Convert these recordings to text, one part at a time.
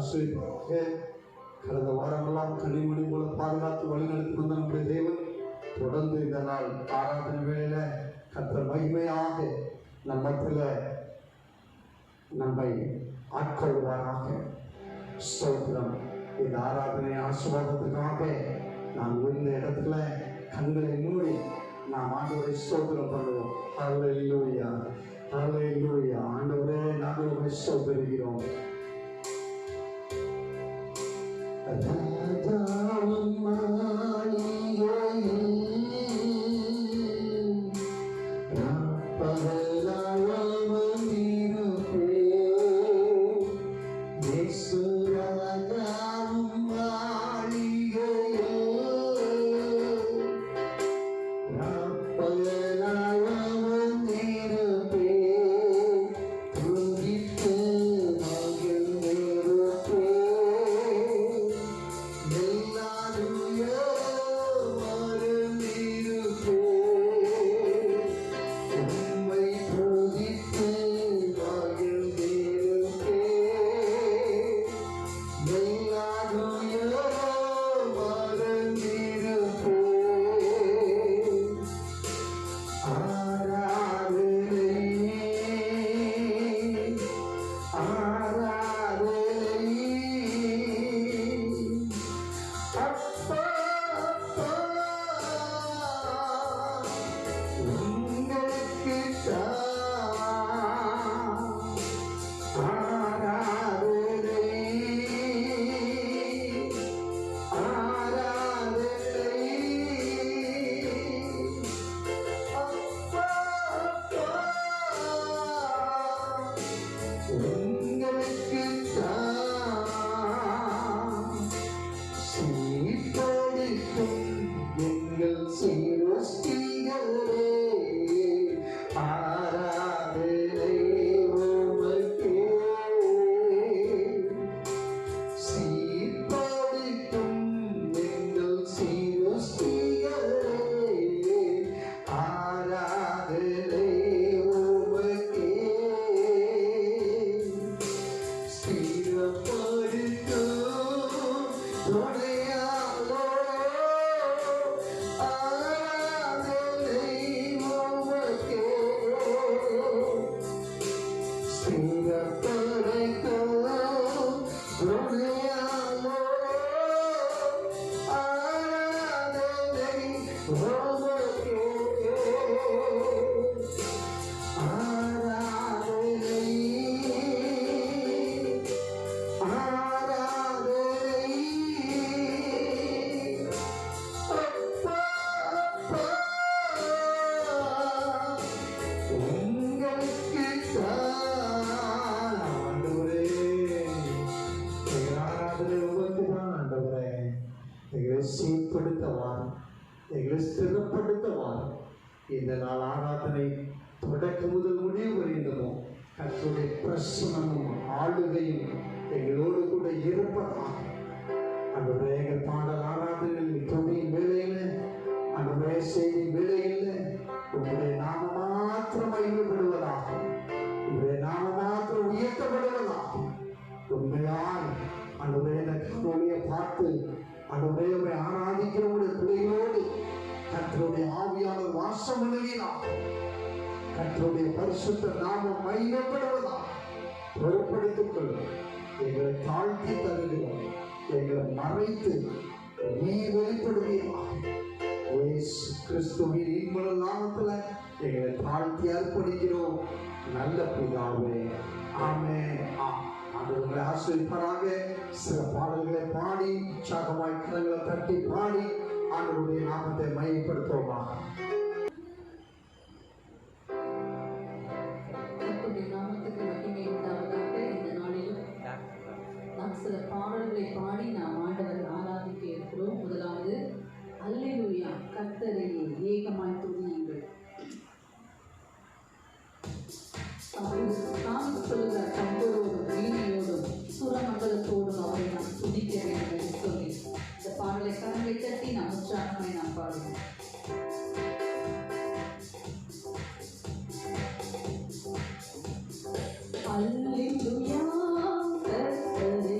ஆசிரியப்பாக. கடந்த வாரமெல்லாம் கனிமொழி போல பாதுகாத்து வழிநடத்தி வந்த நம்முடைய தேவன் தொடர்ந்து இந்த நாள் ஆராதனை வேளையில கர்த்தர் மகிமையாக நம்மத்தில் நம்மை ஆட்கொள்வாராக. ஸ்தோத்திரம். இந்த ஆராதனை ஆசீர்வாதத்துக்காக நாம் இருந்த இடத்துல கண்களை மூடி நாம் ஆண்டவரை ஸ்தோத்திரம் பண்ணுவோம். ஹல்லேலூயா, ஹல்லேலூயா. ஆண்டவரே, நாங்கள் உம்மை ஸ்தோத்திரிக்கிறோம். ராஜாவின் மாளிகையில் ராப்பகலாய் அமர்ந்திருப்பேன். இயேசு ராஜாவின் மாளிகையில் ராப்பகலாய் அமர்ந்திருப்பேன். துதித்து மகிழ்ந்திருப்பேன். இந்த நாள் ஆராதனை தொடக்க முதல் முடிவு வரைந்தமோ கர்த்தருடைய பிரசன்னமும் ஆளுகையும் எங்களோடு கூட இருப்பதாக. அந்த எங்கள் பாடல் ஆராதனையில் துணியின் வேலையில் அந்த செய்தி வேலையில் உங்களுடைய நாம மாத்திரம் மகிமைப்படுவதாக, உங்களுடைய நாம மாத்திரம் உயர்த்தப்படுவதாக. உண்மையால் அந்த கர்த்தருடைய பார்த்து அந்த ஆராதிக்கிறவருடைய பிள்ளைகளோடு கர்த்தருடைய ஆவியானவர் வாசம் பண்ணுகிறார். கர்த்தருடைய பரிசுத்த நாமம் மகிமைப்படுவதாக. பொறுப்படுத்திக் கொள்ளும். எங்களை தாழ்த்தி தருகிறோம். எங்களை மறைத்து நீ வெளிப்படுவீராக. இயேசு கிறிஸ்துவின் இன்ப நாமத்துல எங்களை தாழ்த்தி அர்ப்பணிக்கிறோம். நல்ல பிதாவே, ஆமென். ஆண்டவரை ஆசீர்வதிப்பாராக. சில பாடல்களை பாடி உற்சாகமாய் கரங்களை தட்டி பாடி ஆண்டவருடைய நாமத்தை மகிமைப்படுத்துவோமா. நாம் சில பாடல்களை பாடி நாம் ஆண்டவர் ஆராதிக்க இருக்கிறோம். முதலாவது அல்லேலூயா, கர்த்தரை ஏகமாய் துதியுங்கள். சொல்லுகிற கம்பரோடும் வீணையோடும் சுரமண்டலத்தோடும் அவரை நாம் துதிக்க வேண்டும் என்று சொல்லி இந்த பாடலை கரங்களை தட்டி நாம் உற்சாகமாய் நாம் பாடுவோம். அல்லேலூயா, கர்த்தரை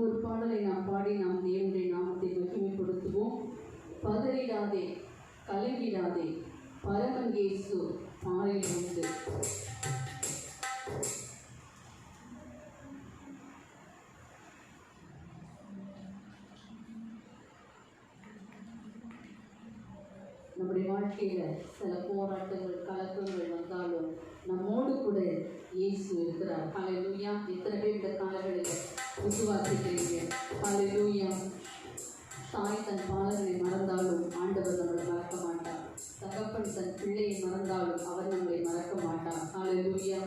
ஒரு பாடலை நாம் பாடி நாம் தேவனுடைய நாமத்தை மகிமைப்படுத்துவோம். பதறிடாதே, கலங்கிடாதே, பரமன் இயேசு பாரில் உண்டு. நம்முடைய வாழ்க்கையில சில போராட்டங்கள், கலக்கங்கள் வந்தாலும் நம்மோடு கூட இயேசு இருக்கிறார். ஹல்லேலூயா. எத்தனை பேர் இந்த காலங்களில் விசுவாசிக்கிறீங்க? ஹல்லேலூயா. தாய் தன் பாலனை மறந்தாலும் ஆண்டவர் நம்மளை மறக்க மாட்டார். தகப்பன் தன் பிள்ளையை மறந்தாலும் அவர் நம்மளை மறக்க மாட்டார். ஹல்லேலூயா.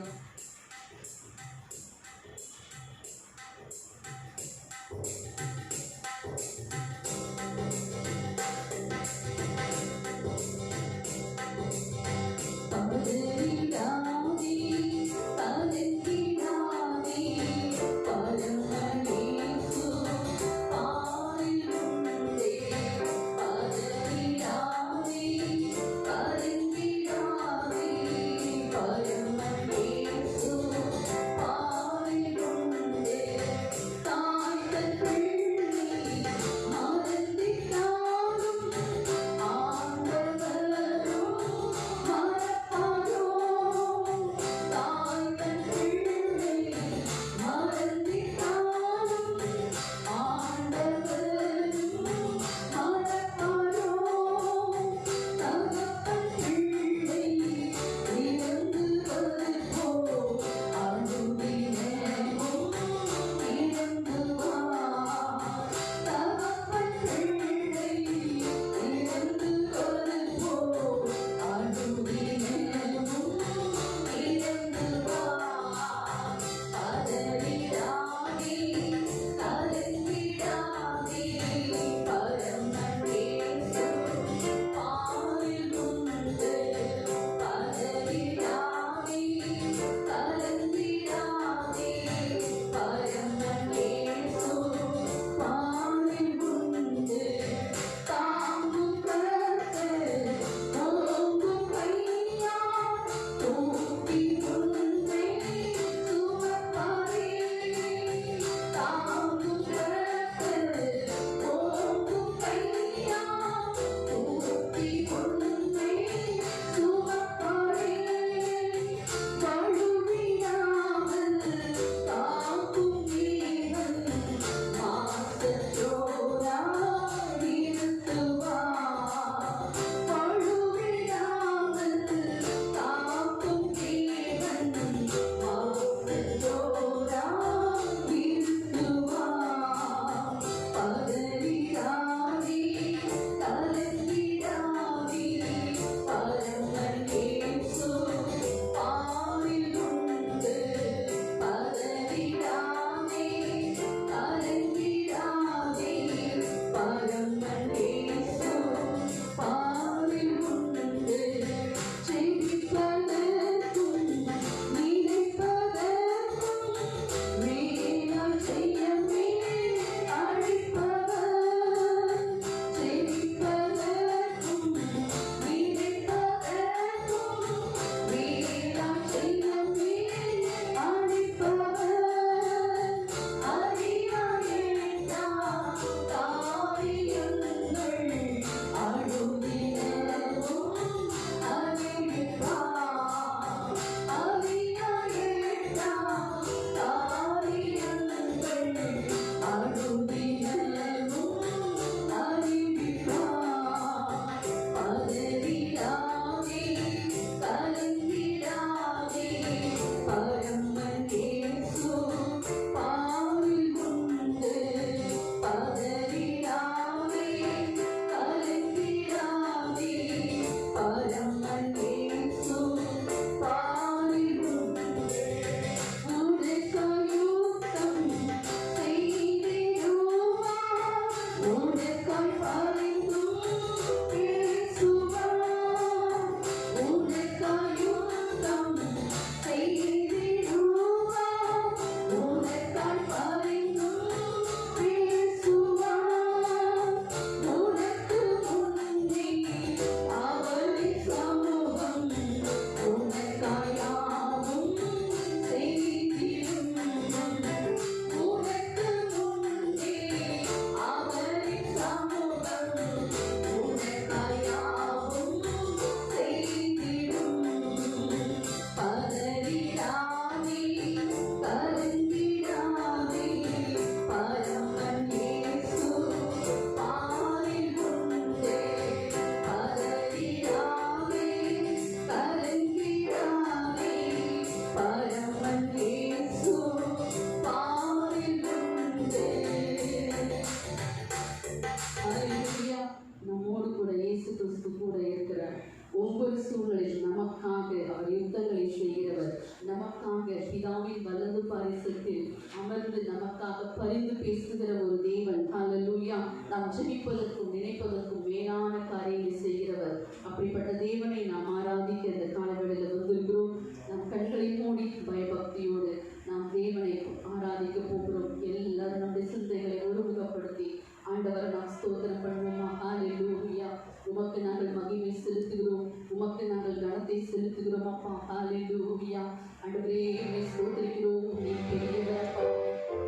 பேசுகிற ஒரு தேவன். ஹல்லேலூயா. நாம் ஜெபிப்பதற்கும் நினைப்பதற்கும் மேலான காரியங்களை செய்கிறவர். அப்படிப்பட்ட தேவனை நாம் ஆராதிக்க இந்த காலவெளியில் வந்திருக்கிறோம். நம் கண்களை மூடி பயபக்தியோடு நாம் தேவனை ஆராதிக்க போகிறோம். எல்லாரும் நம்முடைய சிந்தைகளை ஒருமுகப்படுத்தி ஆண்டவரை நாம் ஸ்தோத்திரம் பண்ணுவோமா? ஹல்லேலூயா. உமக்கு நாங்கள் மகிமை செலுத்துகிறோம், உமக்கு நாங்கள் கனத்தை செலுத்துகிறோம் அப்பா. ஹல்லேலூயா. ஆண்டவரே உம்மை ஸ்தோத்திரிக்கிறோம். நீ பெரியவர் அப்பா,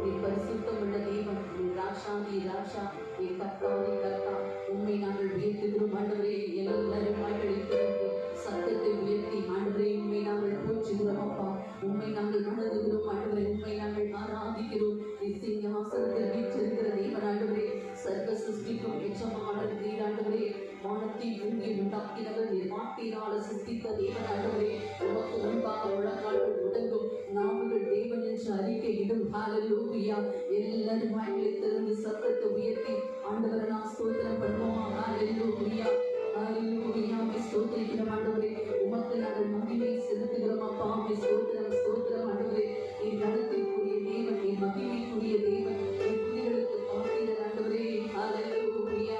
நீ பரிசுத்தமுள்ள தேவன், நீ ராஜா, நீ ராஜா, நீ கர்த்தா, நீ கர்த்தா. உம்மை நாங்கள் உயர்த்துகிறோம் ஆண்டவரே. எல்லாரும் வாய்களை திறந்து சத்தத்தை உயர்த்தி ஆண்டவரே உம்மை நாங்கள் போற்றுகிறோம் அப்பா. உம்மை நாங்கள் வணங்குகிறோம் ஆண்டவரே. உம்மை நாங்கள் ஆராதிக்கிறோம். நீ சிங்காசனத்தில் வீற்றிருக்கிற தேவன் ஆண்டவரே. சர்வ சிருஷ்டிக்கும் எஜமானர் நீர் ஆண்டவரே. வானத்தை பூமி உண்டாக்கினவர் நீர். வார்த்தையினால சிருஷ்டித்த தேவன் ஆண்டவரே. உமக்கு முன்பாக உலகால் உடங்கும் நாவுகள் தேவன் என்று அறிக்கையிடும். ஹல்லேலூயா. எல்லாரும் வாய்களை திறந்து சத்தத்தை உயர்த்தி ஆண்டவரை நாம் ஸ்தோத்திரம் பண்ணுவோமா? ஹல்லேலூயா. ஹல்லேலூயா. ஸ்தோத்திரிக்கிறோம் ஆண்டவரே. உமக்கு நாங்கள் மகிமை செலுத்துகிறோம் அப்பா. ஸ்தோத்திரம் ஸ்தோத்திரம் ஆண்டவரே. நீ கனத்திற்குரிய தேவன், நீ மகிமைக்குரிய தேவன், நீ புலிகளுக்கு பாத்திரர் ஆண்டவரே. ஹல்லேலூயா.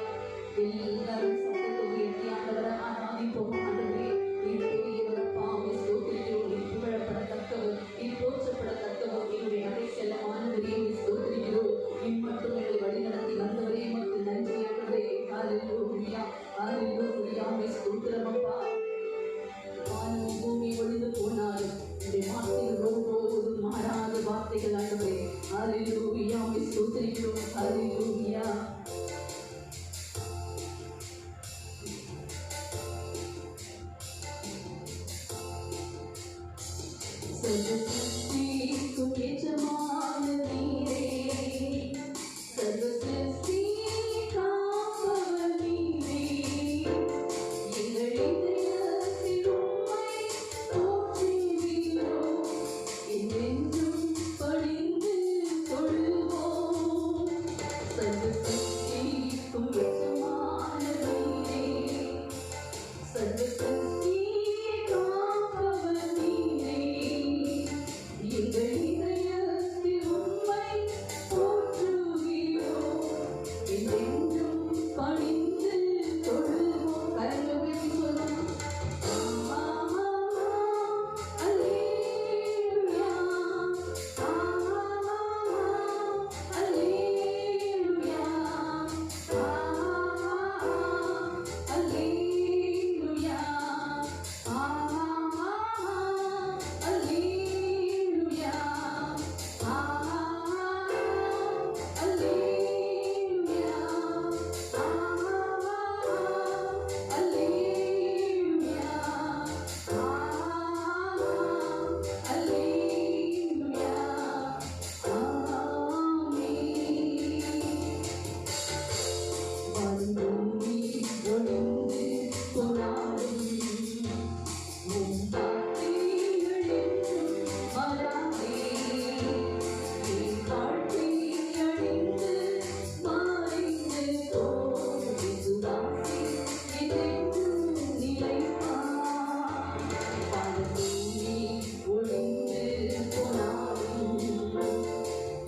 எல்லாரும் சத்தத்தை உயர்த்தி ஆண்டவரை ஆராதிப்போம் ஆண்டவரே. நீ பெரியவர் அப்பா. ஸ்தோத்திரிக்கிறோம். நீ புகழப்படத்தக்கவர், நீ போற்றப்படத்தக்கவர், என்னுடைய அடைக்கலமானவரே. ஸ்தோத்திரிக்கிறோம். நீ மட்டும் எங்களை வழிநடத்தி வந்தவரே. உமக்கு நன்றி ஆண்டவரே. ஹல்லேலூயா. ஹல்லேலூயா. ஸ்தோத்திரம் அப்பா. வானம் பூமி ஒழிந்து போனாலும் உடைய வார்த்தைகள் ஒருபோதும் மாறாத வார்த்தைகள் ஆண்டவரே. ஹல்லேலூயா. ஸ்தோத்திரிக்கிறோம். ஹல்லேலூயா. சர்வசிருஷ்டிக்கும் எஜமான நீரே, சர்வசிருஷ்டி காப்பவர் நீரே. எங்கள் இதயத்தில் உம்மை போற்றுகிறோம், என்றென்றும் பணிந்து கொள்வோம். சர்வசிருஷ்டிக்கும் எஜமான நீரே, சர்வசிருஷ்டி காப்பவர் நீரே. எங்கள் இதயத்தில் உம்மை போற்றுகிறோம், என்றென்றும் பணிந்து கொள்வோம். கரங்களை உயர்த்தி சொல்லுவோம். அல்லேலூயா. அல்லேலூயா. அல்லேலூயா. அல்லேலூயா. அல்லேலூயா. அல்லேலூயா. அல்லேலூயா. ஆமென். வான்பூமி ஒழிந்து போனாலும் உம் வார்த்தைகள் என்றும் மாறாதே. என் வாழ்க்கை அழிந்து மறைந்து போம் விசுவாசி என்றென்றும் நிலைப்பார். வான்பூமி ஒழிந்து போனாலும்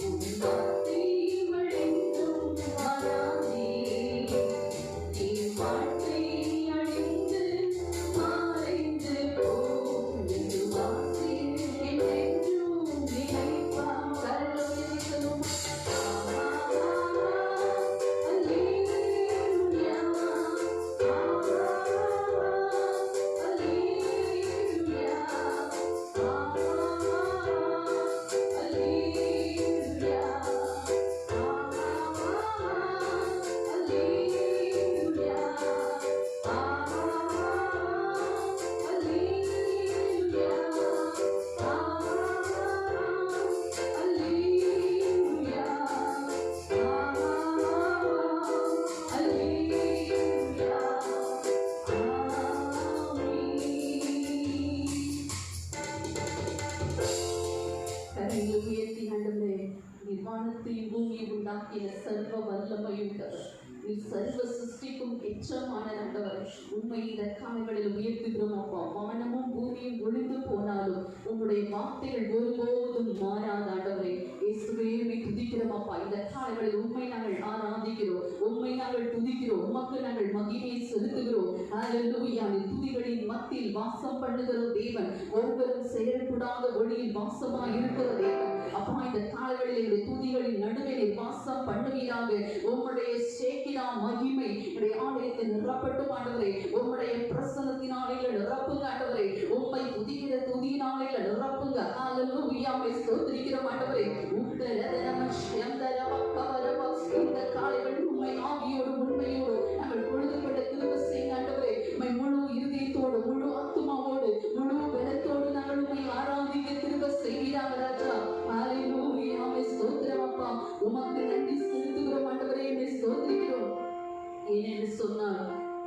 உம் வார்த்தைகள் என்றும் மாறாதே. என் வாழ்க்கை அழிந்து மறைந்து போம் விசுவாசி என்றென்றும் நிலைப்பார். கரங்களை சொல்லுவோம். அல்லேலூயா. அல்லேலூயா. அல்லேலூயா. அல்லேலூயா. அல்லேலூயா. அல்லேலூயா. அல்லேலூயா. கரங்களை உயர்த்தி ஆண்டவரே, நீர் வானத்தையும் பூமியை உண்டாக்கின சர்வ வல்லமையுள்ளவர். நீ சர்வ சிருஷ்டிக்கும் எச்சமான ஆண்டவரே, உண்மை இந்த காலங்களில் உயர்த்துகிறோம் அப்பா. வானமும் பூமியும் ஒழிந்து போனாலும் உங்களுடைய வார்த்தைகள் ஒருபோதும் மாறாத ஆண்டவரே. இயேசுவே துதிக்கிறோம் அப்பா. இந்த காலங்களில் உண்மை நாங்கள் ஆராதிக்கிறோம், உண்மை நாங்கள் துதிக்கிறோம், உமக்கு நாங்கள் மகிமையை செலுத்துகிறோம். ஹல்லேலூயா. துதிகளின் மத்தியில் வாசம் பண்ணுகிற தேவன், ஒருவரும் செயல்படாத ஒளியில் வாசமாய் இருக்கிற தேவன் அப்பா. இந்த காலங்களில் இந்த துதிகளின் நடுவில் வாசம் பண்ணுவீராக. உம்முடைய சேக்கினா மகிமை உடைய ஆலயத்தை நிரப்பட்டும் ஆண்டவரே. உம்முடைய பிரசன்னத்தினாலே நிரப்புங்க ஆண்டவரே. உம்மை துதிக்கிற துதியினாலே நிரப்புங்க. ஹல்லேலூயா. ஸ்தோத்திரிக்கிறோம் ஆண்டவரே. இந்த காலைகளில் உண்மை ஆவியோடு உண்மையோடு நாங்கள் பொழுது கொண்ட கிருபை செய்யுங்க ஆண்டவரே. உம்மை முழு இருதயத்தோடு, முழு ஆத்துமாவோடு, முழு பலத்தோடு நாங்கள் உம்மை ஆராதிக்க கிருபை செய்வீராக ராஜா. ஹல்லேலூயா. ஸ்தோத்திரம் அப்பா. உமக்கு நன்றி செலுத்துகிறோம் ஆண்டவரே. ஸ்தோத்திரிக்கிறோம். ஏனென்று சொன்னால்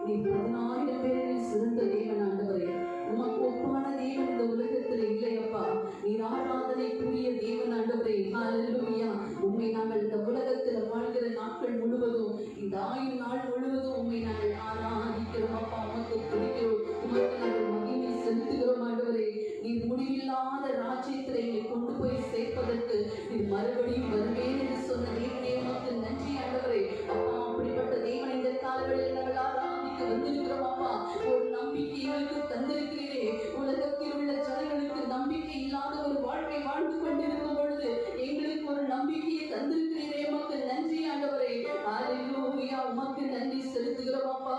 நீ 14 பேரில் சிறந்த தேவன் ஆண்டவரே. உமக்கு ஒப்பான தேவன் இந்த உலகத்தில் இல்லையப்பா. நீர் ஆராதனைக்குரிய தேவன் ஆண்டவரே. ஹல்லேலூயா. உம்மை நாங்கள் இந்த உலகத்தில் வாழ்கிற நாட்கள் முழுவதும், இந்த 1000 நாள் முழுவதும் உம்மை நாங்கள் ஆராதிக்கிறோம் அப்பா. உமக்கு துதிக்கிறோம், உமக்கு நாங்கள் மகிமை செலுத்துகிறோம் ஆண்டவரே. நீர் முடிவில்லாத ராஜ்யத்தில் எங்களை கொண்டு போய் சேர்ப்பதற்கு நீர் மறுபடியும் வருவேன் என்று சொன்ன தேவனே, உமக்கு நன்றி ஆண்டவரே. அப்பா, அப்படிப்பட்ட தேவன் இந்த காலங்களில் நாங்கள் ஆராதிக்க வந்திருக்கிறோம் அப்பா. ஒரு நம்பிக்கை எங்களுக்கு தந்திருக்கிறீரே. உலகத்தில் உள்ள ஜனங்களுக்கு நம்பிக்கை இல்லாத ஒரு வாழ்க்கை வாழ்ந்து கொண்டிருக்கும் பொழுது எங்களுக்கு ஒரு நம்பிக்கையை தந்திருக்கிறீரே. உமக்கு நன்றி ஆண்டவரே. ஹல்லேலூயா. உமக்கு நன்றி செலுத்துகிறோம் அப்பா.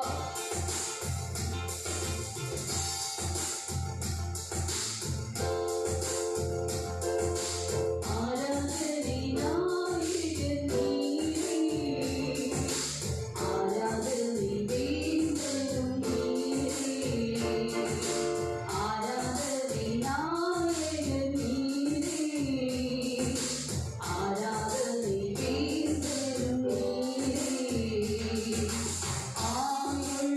ஆயுள்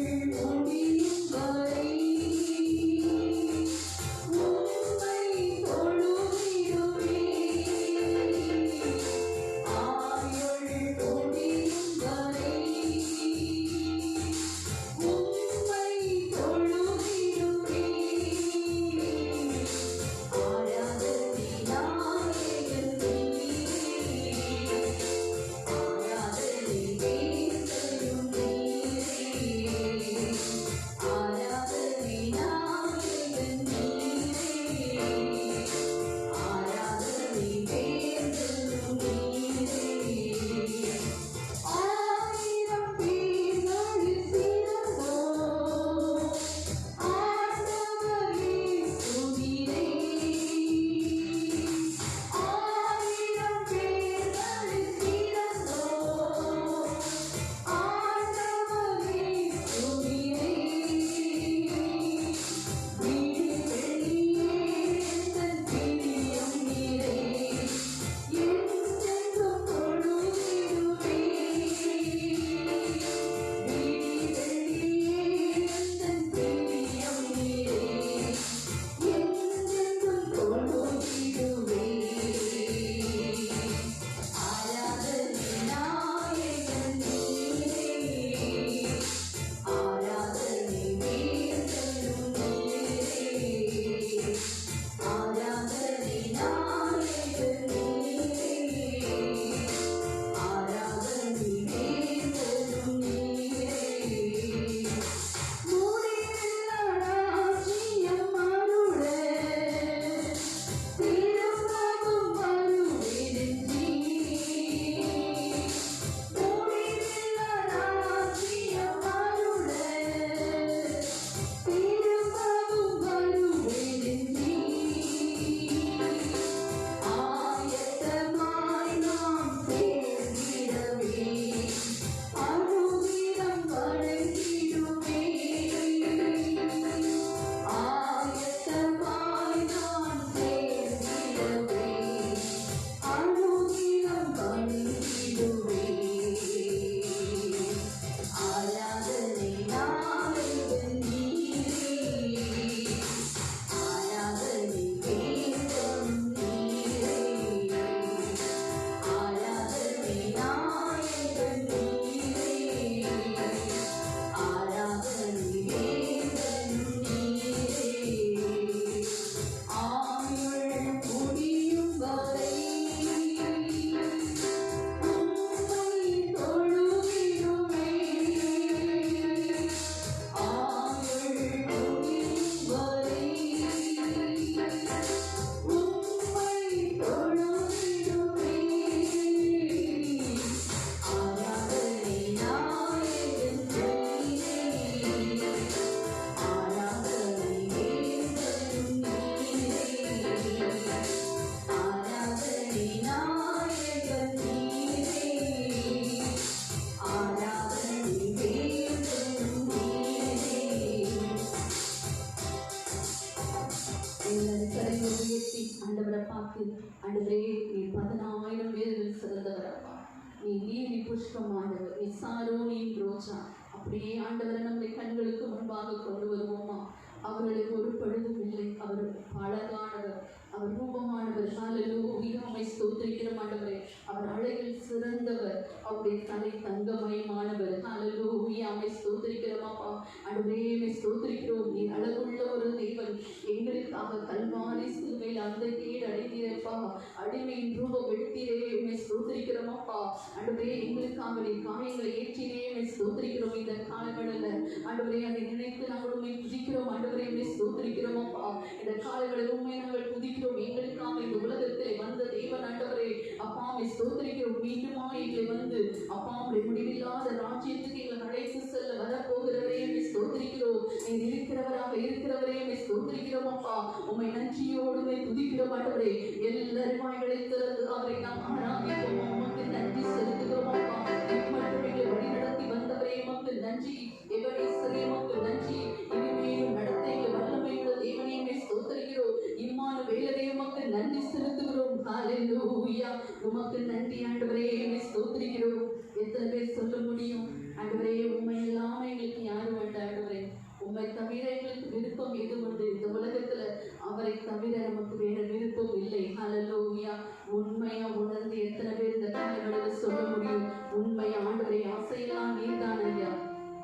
நீலி புஷ்பமானவர், எஸ்ஆரோனின் ரோஜா. அப்படியே ஆண்டவரை நம்முடைய கண்களுக்கு முன்பாக கொண்டு வருவோமா? அவர்களுக்கு ஒரு பழுதும் இல்லை. அவர் அழகானவர், அவர் ரூபமானவர். ஹல்லேலூயா, உம்மை ஸ்தோத்திரிக்கிறோம் ஆண்டவரே. அவர் அழகில் சிறந்தவர், அவருடைய தலை தங்கமயமானவர். ஹல்லேலூயா, உம்மை ஸ்தோத்திரிக்கிறோமாப்பா. ஆண்டவரே, உம்மை ஸ்தோத்திரிக்கிறோம். நீ அழகுள்ள ஒரு தேவன். எங்களுக்காக கல்வாரி சிலுவையில் அந்த கேடு அடைந்தீரப்பா. அடிமையின் ரூபம் எடுத்தீரே, உம்மை ஸ்தோத்திரிக்கிறோமாப்பா. ஆண்டவரே, எங்களுக்காக நீ காயங்களை ஏற்றினே, உம்மை ஸ்தோத்திரிக்கிறோம். இந்த காலங்களில் ஆண்டவரே, அதை நினைத்து நாங்கள் உண்மை துதிக்கிறோம். ஆண்டவரே, உம்மை ஸ்தோத்திரிக்கிறோம் அப்பா. இந்த காலங்களில் உண்மை நாங்கள் துதிக்கிறோம். எங்களுக்காக இந்த உலகத்தில் வந்த தேவன் ஆண்டவரே அப்பா, உம்மை ஸ்தோத்திரிக்கிறோம். மீண்டுமா எங்களை வந்து அப்பா உம்முடைய முடிவில்லாத ராஜ்யத்துக்கு எங்களை அழைத்து செல்ல வரப்போகிறவரே உம்மை ஸ்தோத்திரிக்கிறோம். நீர் இருக்கிறவரே உம்மை ஸ்தோத்திரிக்கிறோம் அப்பா. உம்மை நன்றியோடு உம்மை துதிக்கிறோம் ஆண்டவரே. எல்லாரும் வாய்களை திறந்து அவரை நாம் ஆராதிப்போம். உமக்கு நன்றி செலுத்துகிறோம் அப்பா. இப்பொழுது எங்களை வழிநடத்தி வந்தவரே உமக்கு நன்றி. எபனேசரே உமக்கு நன்றி. இனிமேலும் நடத்த எங்கள் வல்லமையுள்ள தேவனே உம்மை ஸ்தோத்திரிக்கிறோம். இம்மானுவேலரே உமக்கு நன்றி செலுத்துகிறோம். ஹல்லேலூயா, உமக்கு நன்றி ஆண்டவரே, உம்மை ஸ்தோத்திரிக்கிறோம். எத்தனை பேர் சொல்ல முடியும் ஆண்டவரே? உம்மை இல்லாம எங்களுக்கு யாரும் வேண்டாம் ஆண்டவரே. உம்மை தவிர எங்களுக்கு விருப்பம் எது உண்டு? இந்த உலகத்துல அவரை தவிர நமக்கு வேற விருப்பம் இல்லை. ஹல்லேலூயா, உண்மையா உணர்ந்து எத்தனை பேர் இந்த காலங்களில் சொல்ல முடியும்? உண்மை ஆண்டவரே, ஆசையெல்லாம் நீர்தான் ஐயா,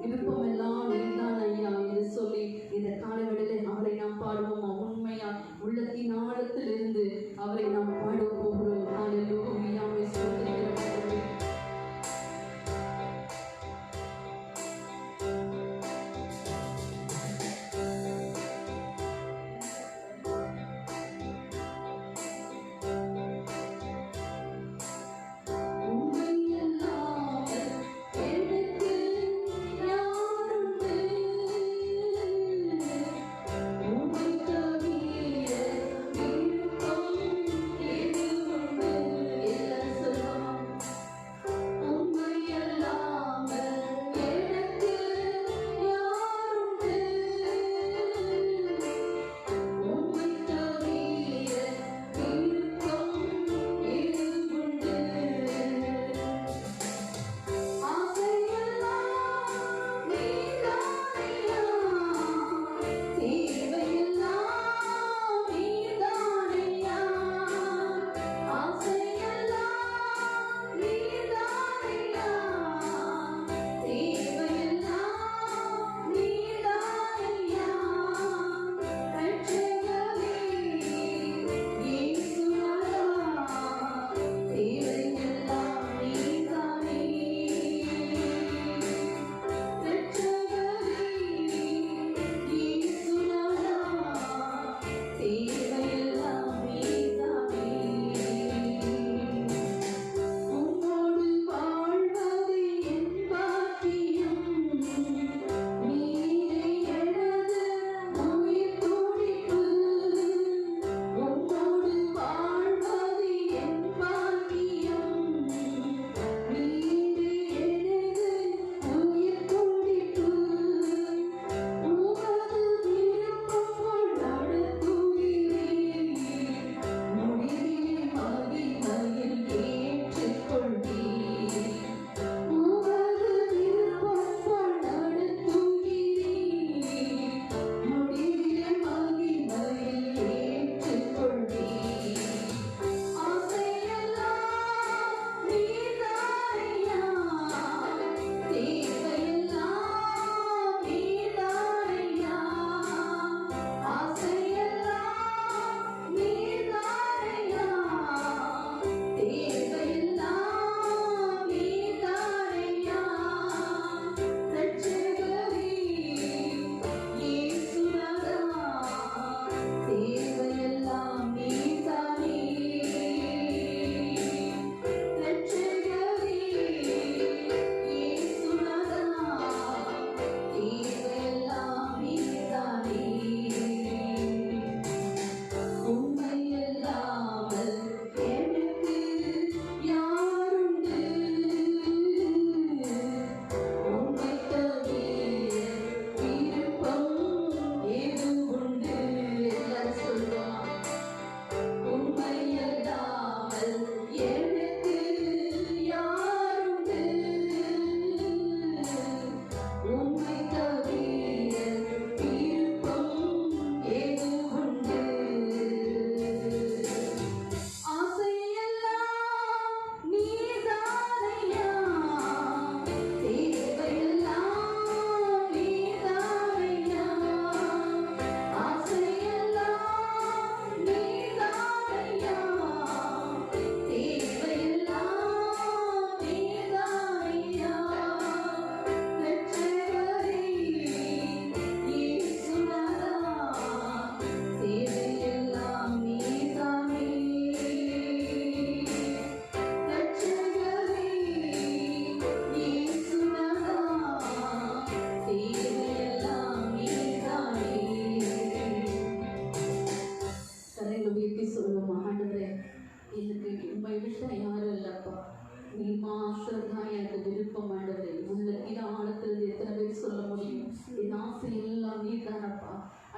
விருப்பம் எல்லாம் நீர்தான் ஐயா என்று சொல்லி இந்த காலங்களில் அவரை நாம் பாடுவோமா? உண்மையா உள்ளத்தின் ஆழத்திலிருந்து அவரை நாம் பாட போகிறோம். ஹல்லேலூயா, உம்மை ஸ்தோத்திரிக்கிறோம். உண்மையெல்லாம்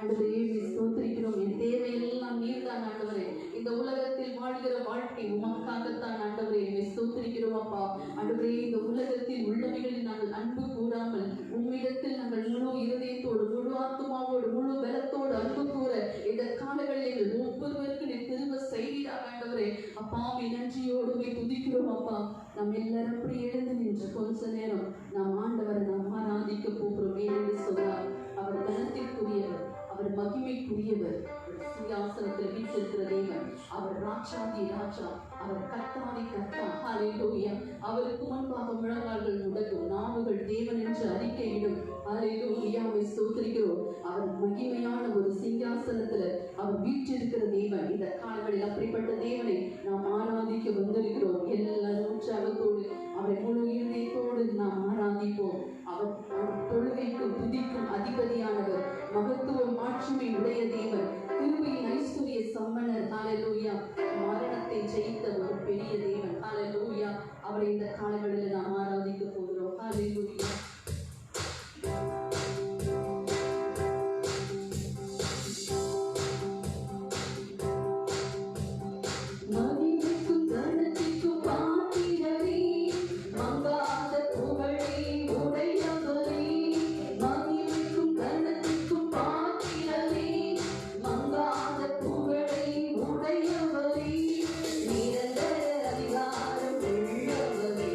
ஆண்டவரே ஸ்தோத்திரிக்கிறோம். என் தேவையெல்லாம் நீர்தான் ஆண்டவரே. இந்த உலகத்தில் வாழ்கிற வாழ்க்கை உமக்காகத்தான் ஆண்டவரே. ஸ்தோத்திரிக்கிறோம் அப்பா. ஆண்டவரே இந்த உலகத்தில் உள்ளவைகளில் நாங்கள் அன்பு கூறாமல் உம்மிடத்தில் நாங்கள் முழு இருதயத்தோடு முழு ஆத்துமாவோடு முழு பலத்தோடு அன்பு கூற இந்த காலங்களில் எங்கள் ஒவ்வொருவருக்கு நீ திரும்ப செய்கிறார் ஆண்டவரே. அப்பாவை நன்றியோடு போய் துதிக்கிறோம் அப்பா. நாம் எல்லாரும் அப்படி எழுந்து நின்று கொஞ்ச நேரம் நாம் ஆண்டவரை நாம் ஆராதிக்க போகிறோம். என்று சொன்னார் அவர் கனத்திற்குரியவர், அவர் மகிமைக்குரியவர், சிங்காசனத்தில் வீற்றிருக்கிற தேவன், அவர் ராஜாதி ராஜா, அவர் கர்த்தாதி கர்த்தா. ஹல்லேலூயா. அவருக்கு முன்பாக முழங்கால்கள் முடங்கும், நாவுகள் தேவன் என்று அறிக்கையிடும். ஹல்லேலூயா. ஸ்தோத்திரிக்கிறோம். அவர் மகிமையான ஒரு சிங்காசனத்துல அவர் வீற்றிருக்கிற தேவன். இந்த காலங்களில் அப்படிப்பட்ட தேவனை நாம் ஆராதிக்க வந்திருக்கிறோம். எல்லாரும் உற்சாகத்தோடு அவரை முழு இருதயத்தோடு நாம் ஆராதிப்போம். அவர் தொழுகைக்கும் துதிக்கும் அதிபதியானவர், மகத்துவம் மாட்சிமை உடைய தேவன், கிருபையின் ஐஸ்வர்ய சம்மனர். ஹல்லேலூயா. மரணத்தை ஜெயித்த ஒரு பெரிய தேவன். ஹல்லேலூயா. அவரை இந்த காலங்களில் நாம் ஆராதிக்க போகிறோம். ஹல்லேலூயா. நிரந்தர அதிகாரம் உள்ளவரே,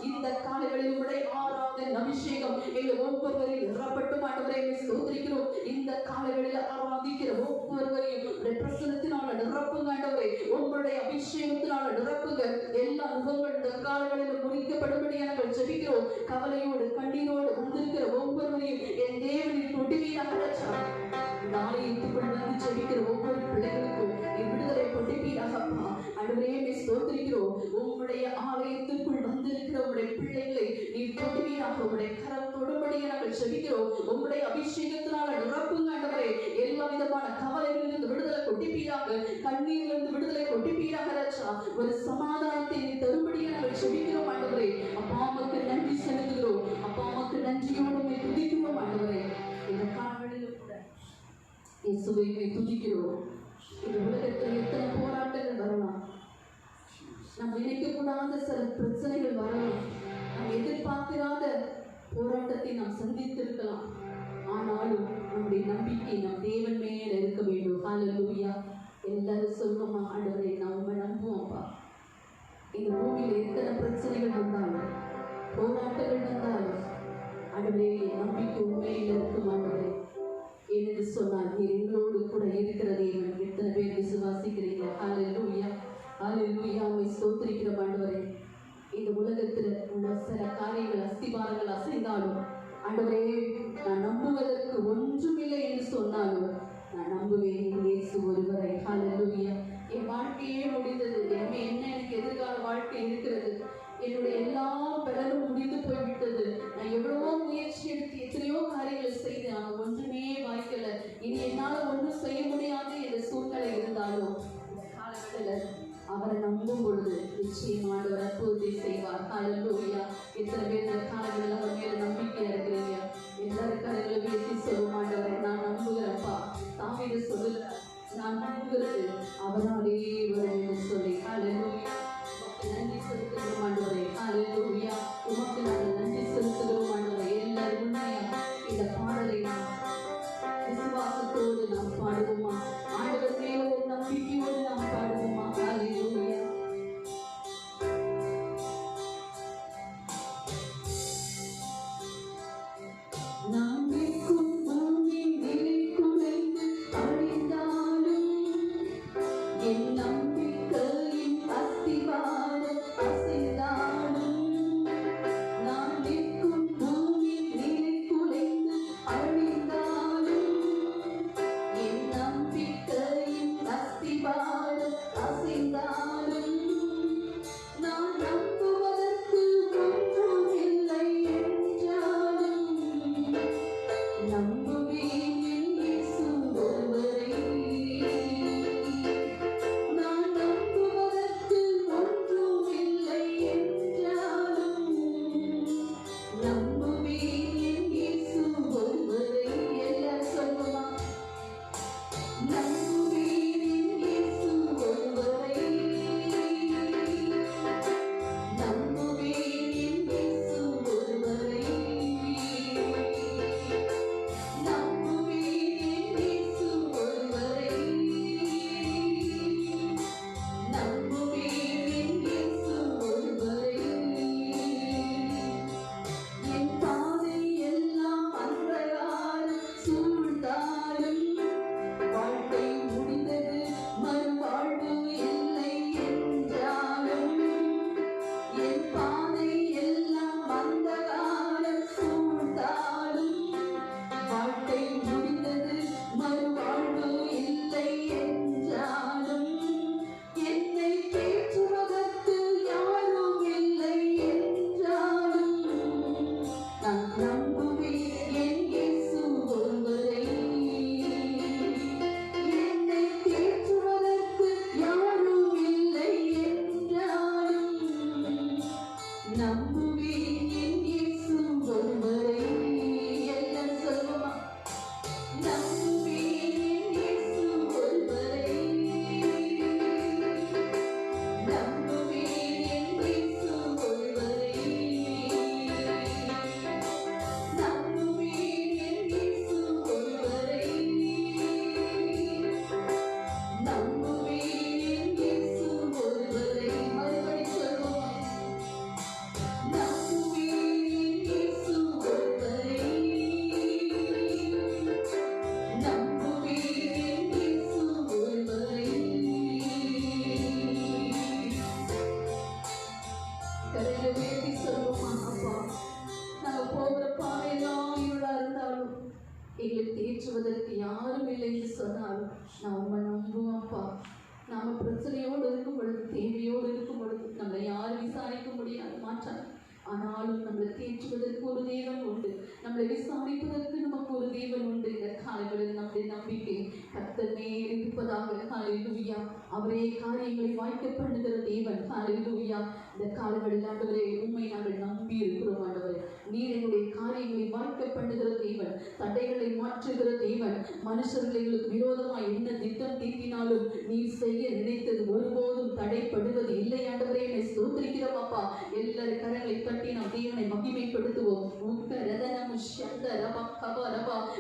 இந்த காலைகளில் உடைய ஆராதனை அபிஷேகம் எங்கள் ஒவ்வொருவரையும் நிரப்பட்டும் ஆண்டவரே ஸ்தோத்திரிக்கிறோம். இந்த காலைகளில் ஆராதிக்கிற ஒவ்வொருவரையும் பிரசனத்தினால நிரப்புங்க ஆண்டவரே, உங்களுடைய அபிஷேகத்தினால நிரப்புங்க. எல்லா முகங்கள் இந்த காலைகளில் முறிக்கப்படும்படி நாங்கள் ஜெபிக்கிறோம். கவலையோடு கண்ணீரோடு வந்திருக்கிற ஒவ்வொருவரையும் என் தேவனின் கொடிவீராக ஆலயத்துக்குள் வந்து ஜெபிக்கிற ஒவ்வொரு பிள்ளைகளுக்கும் விடுதலை கொடிவீராகப்பா ஆண்டவரே ஸ்தோத்திரிக்கிறோம். உங்களுடைய ஆலயத்துக்குள் வந்திருக்கிற உங்களுடைய பிள்ளைகளை நீ கொடிவீராக உங்களுடைய கரம் தொடும்படியே நாங்கள் ஜெபிக்கிறோம். உங்களுடைய அபிஷேகத்தினால நிரப்புங்க ஆண்டவரே. எல்லா விதமான கவலைகளிலிருந்து விடுதலை கொடிவீராக, கண்ணீரிலிருந்து விடுதலை கொடிவீராக ராஜா. ஒரு சமாதானத்தை நீ தரும்படியே நாங்கள் ஜெபிக்கிறோம் ஆண்டவரே. அப்பா உமக்கு நன்றி செலுத்துகிறோம். அப்பா உமக்கு நன்றியோடு துதிக்கிறோம் ஆண்டவரே. இந்த காலங்களிலும் கூட இயேசுவை துதிக்கிறோம். இந்த உலகத்தில் எத்தனை போராட்டங்கள் வரலாம், நாம் நினைக்கக்கூடாத சில பிரச்சனைகள் வரலாம், நாம் எதிர்பார்க்காத போராட்டத்தை நாம் சந்தித்திருக்கலாம். ஆனாலும் நம்முடைய நம்பிக்கை நம் தேவன் மேல இருக்க வேண்டும். ஹல்லேலூயா. எல்லாரும் சொல்லுமா, ஆண்டவரே நான் உண்மை நம்புவோம்ப்பா. இந்த பூமியில் எத்தனை பிரச்சனைகள் வந்தாலும் போராட்டங்கள் வந்தாலும் ஆண்டவரே என் நம்பிக்கை உண்மையில் இருக்கும் ஆண்டவரே. என்று சொன்னால் நீர் எங்களோடு கூட இருக்கிற தேவன். எத்தனை பேர் விசுவாசிக்கிறீங்க? ஹல்லேலூயா, ஹல்லேலூயா. உம்மை ஸ்தோத்திரிக்கிற ஆண்டவரே. இந்த உலகத்தில் உள்ள சில காரியங்கள் அஸ்திபாரங்கள் அசைந்தாலும் ஆண்டவரே நான் நம்புவதற்கு ஒன்றுமில்லை என்று சொன்னாலும் நான் நம்புவேன் இயேசு ஒருவரை. ஹல்லேலூயா. என் வாழ்க்கையே முடிந்தது, என்ன எனக்கு எதிர்கால வாழ்க்கை இருக்கிறது, என்னுடைய எல்லா பலனும் முடிந்து போய்விட்டது, நான் எவ்வளவோ முயற்சி எடுத்து எத்தனையோ காரியங்களை செய்து நான் ஒன்றுமே வாய்க்கல, இனி என்னால் ஒன்றும் செய்ய முடியாது என்ற சூழ்நிலை இருந்தாலும் காலகட்டத்தில் அவரை நம்பும் பொழுது நிச்சயமானவர் அற்புதத்தை செய்வார். ஹல்லேலூயா. எத்தனை பேர் இந்த காலங்களில் அவர் மேல நம்பிக்கையா இருக்கிறீங்க? எல்லாரும் கரைகளை பேசி சொல்லும், ஆண்டவரை நான் நம்புகிறப்பா. தாவீது சொல்லுகிறார், நான் நம்புகிறது அவராலே வரும் என்று சொல்லி. ஹல்லேலூயா. நன்றி செலுத்துகிறோம் ஆண்டவரே. ஹல்லேலூயா. உமக்கு நாங்கள் நன்றி செலுத்துகிறோம் ஆண்டவரே. எல்லாரும் உண்மையா இந்த பாடலை நாம் விசுவாசத்தோடு நாம் பாடுவோமா? ஆண்டவர் மேல ஒரு நம்பிக்கையோடு நாம் பாடுவோமா? ஹல்லேலூயா. நாம் நிற்கும் பூமி நிலைக்குலைந்து அழிந்தாலும் என் நம்பிக்கையின் அஸ்திவாரம் அசைந்தாலும், நான் நிற்கும் பூமி நிலைக்குலைந்து அழிந்தாலும் என் நம்பிக்கையின் அஸ்திவாரம் அசைந்தாலும், நான் நம்புவதற்கு ஒன்றும் இல்லை என்றாலும் நம்புவேன் என் இயேசு ஒருவரை. நான் நம்புவதற்கு ஒன்றும் இல்லை என்றாலும் நம்புவேன் என் இயேசு ஒருவரை. எல்லாரும் சொல்லுமா, நம்புவேன் என் இயேசு ஒருவரை. நம்புவேன் என் இயேசு ஒருவரை. நம்புவேன் என் இயேசு ஒருவரை. நம்புவேன் என் இயேசு ஒருவரை. என் பாதை எல்லாம் அந்தகாரம் சூழ்ந்தாலும் வாழ்க்கை முடிந்தது, மறுவாழ்வு இல்லை என்றாலும், என் பாதை எல்லாம் அந்தகாரம் சூழ்ந்தாலும் வாழ்க்கை முடிந்தது, மறுவாழ்வு இல்லை என்றாலும், என்னை தேற்றுவதற்கு யாரும் இல்லை என்றாலும் நான் நம்புவேன் என் இயேசு ஒருவரை. என்னை தேற்றுவதற்கு யாரும் இல்லை என்றாலும் நம்புவேன் என் இயேசு ஒருவரை. எல்லாம் சொல்லுமா, நம்புவேன் என் இயேசு ஒருவரை. நம்புவேன் என் இயேசு ஒருவரை. நம்புவேன் என் இயேசு ஒருவரை. நம்புவேன் என் இயேசு ஒருவரை. கரையை உயர்த்தி சொல்லுமா அப்பா, நாங்க போகிற பாதையெல்லாம் இருளா இருந்தாலும் எங்களை தேற்றுவதற்கு யாரும் இல்லை என்று சொன்னாலும் நான் உண்மை நம்புவோம் அப்பா. நாம பிரச்சனையோடு இருக்கும் பொழுது, தேவையோடு இருக்கும் பொழுது நம்மளை யாரும் விசாரிக்க முடியாது மாற்றாங்க. ஆனாலும் நம்மளை தேற்றுவதற்கு ஒரு தேவன் உண்டு, நம்மளை விசாரிப்பதற்கு நமக்கு ஒரு தேவன் உண்டு. இந்த காலைகளில் நம்முடைய நம்பிக்கை கர்த்தர் மேல் இருப்பதாக. ஹல்லேலூயா. அவரே காரியங்களை வாய்க்க பண்ணுகிற தேவன். ஹல்லேலூயா. இந்த காலைகளில் ஆண்டவரே உண்மை நாங்கள் நம்பி இருக்கிறோம். ஆண்டவரே நீர் எங்களுடைய காரியங்களை வாய்க்க பண்ணுகிற தேவன், தடைகளை மாற்றுகிற தேவன். மனுஷர்கள் எங்களுக்கு விரோதமாய் என்ன திட்டம் தீட்டினாலும் நீர் செய்ய நினைத்தது ஒருபோதும் தடைப்படுவது இல்லை. ஆண்டவரே என்னை ஸ்தோத்திரிக்கிறோம் அப்பா. எல்லாரும் கரங்களை தட்டி நாம் தேவனை மகிமைப்படுத்துவோம்.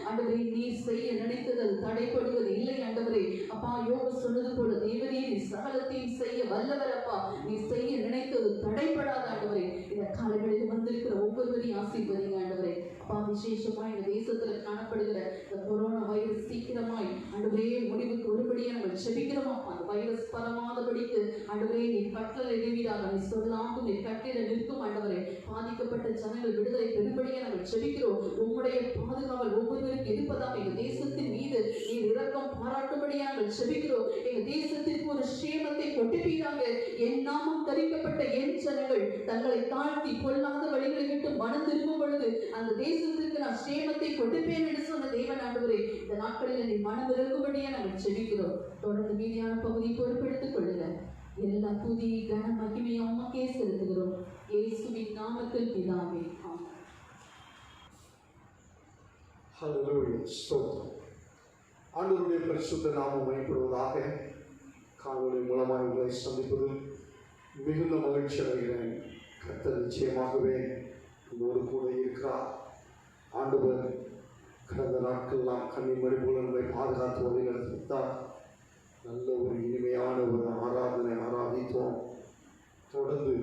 ஆண்டவரே நீர் செய்ய நினைத்தது தடைப்படுவது இல்லை. ஆண்டவரே அப்பா, யோபு சொன்னது போல தேவனே நீ சகலத்தையும் செய்ய வல்லவர் அப்பா. நீ செய்ய நினைத்தது தடைப்படாத ஆண்டவரே. இந்த காலங்களில் வந்திருக்கிற ஒவ்வொருவரையும் ஆசீர்வதிங்க ஆண்டவரே. அப்பா, விசேஷமா இந்த தேசத்துல காணப்படுகிற இந்த கொரோனா வைரஸ் சீக்கிரமாய் ஆண்டவரே முடிவுக்கு ஒருபடியா நம்ம செபிக்கிறோம் அப்பா. அந்த வைரஸ் பரவாதபடிக்கு ஆண்டவரே நீ கட்டளை இடுவீராக. நீ சொல்லாமல் நீ கட்டிட நிற்கும் ஆண்டவரே. பாதிக்கப்பட்ட ஜனங்கள் விடுதலை பெரும்படியா நாங்கள் செபிக்கிறோம். உம்முடைய பாதுகாவல் ஒவ்வொருவருக்கு இருப்பதாக எங்க தேசத்தின் மீது நீர் இரக்கம் பாராட்டும்படியா நாங்கள் செபிக்கிறோம். எங்க தேசத்திற்கு ஒரு சேமத்தை கொட்டுப்பீராங்க. என் நாமம் தரிக்கப்பட்ட என் ஜனங்கள் தங்களை தாழ்த்தி பொல்லாத வழிகளை விட்டு மனம் திரும்பும் பொழுது அந்த தேசத்திற்கு நான் சேமத்தை கொட்டுப்பேன் என்று சொன்ன தேவன் ஆண்டவரே, இந்த நாட்களில் நீ மனம் இருக்கும்படியா நாங்கள் செபிக்கிறோம். தொடர்ந்து மீதியான பகுதி பொறுப்பெடுத்துக் கொள்ளுங்க. எல்லா துதி கன மகிமையை உமக்கே செலுத்துகிறோம். இயேசுவின் நாமத்தில் பிதாவே, ஆமென். ஹல்லேலூயா. ஸ்தோத்திரம். ஆண்டவருடைய பரிசுத்த நாமம் மகிமைப்படுவதாக. காணொளி மூலமாக உங்களை சந்திப்பது மிகுந்த மகிழ்ச்சி அடைகிறேன். கர்த்தர் நிச்சயமாகவே உங்களோடு கூட இருக்கிறார். ஆண்டவர் கடந்த நாட்கள்லாம் கண்ணீர் மணி போல நம்மை பாதுகாத்து வழி நடத்திவிட்டார். நல்ல ஒரு இனிமையான ஒரு ஆராதனை ஆராதித்தோம். தொடர்ந்து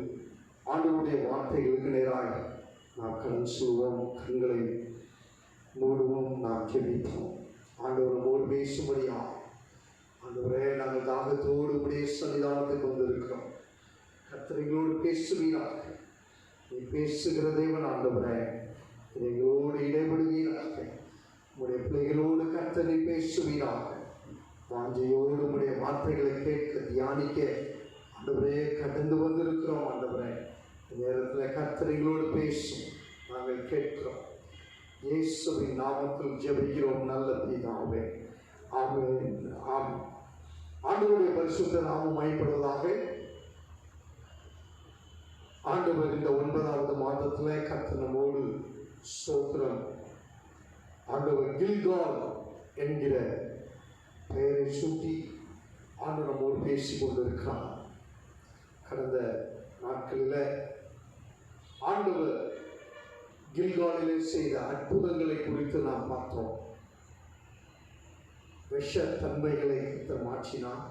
ஆண்டவருடைய வார்த்தைகளுக்கு நேராக நாம் கடன் சொல்வோம், கண்களை மூடுவோம், நாம் ஜெபிப்போம். ஆண்டவர் நம்மோடு பேசும்படியா. ஆண்டவரே, நாங்கள் தாகத்தோடு உடைய சன்னிதானத்துக்கு வந்திருக்கிறோம். கர்த்தர் எங்களோடு பேசுவீராக. நீ பேசுகிற தேவன் ஆண்டவரே, எங்களோடு இடைபடுவீராக. உடைய பிள்ளைகளோடு கர்த்தரை பேசுவீராக. வாஞ்சையோடு உடைய வார்த்தைகளை கேட்க தியானிக்க ஆண்டவரே கடந்து வந்திருக்கிறோம். ஆண்டவரே, நேரத்தில் கர்த்தரைகளோடு பேசும் நாங்கள் கேட்கிறோம். இயேசுவின் நாமத்தில் ஜெபிக்கிறோம் நல்ல பிதாவே, ஆமென். ஆமென். ஆண்டவருடைய பரிசுத்த நாமம் மகிமைப்படுவதாக. ஆண்டவர் இந்த 9வது மாதத்தில் கர்த்தர் நம்மோடு ஸ்தோத்திரம். ஆண்டவர் கில்கால் என்கிற பெயரை சுட்டி ஆண்டவர் நம்மோடு பேசிக் கொண்டிருக்கிறார். கடந்த நாட்களில் ஆண்டவர் கில்காலிலே செய்த அற்புதங்களை குறித்து நாம் பார்த்தோம். விஷ தன்மைகளை கர்த்தர் மாற்றினார்.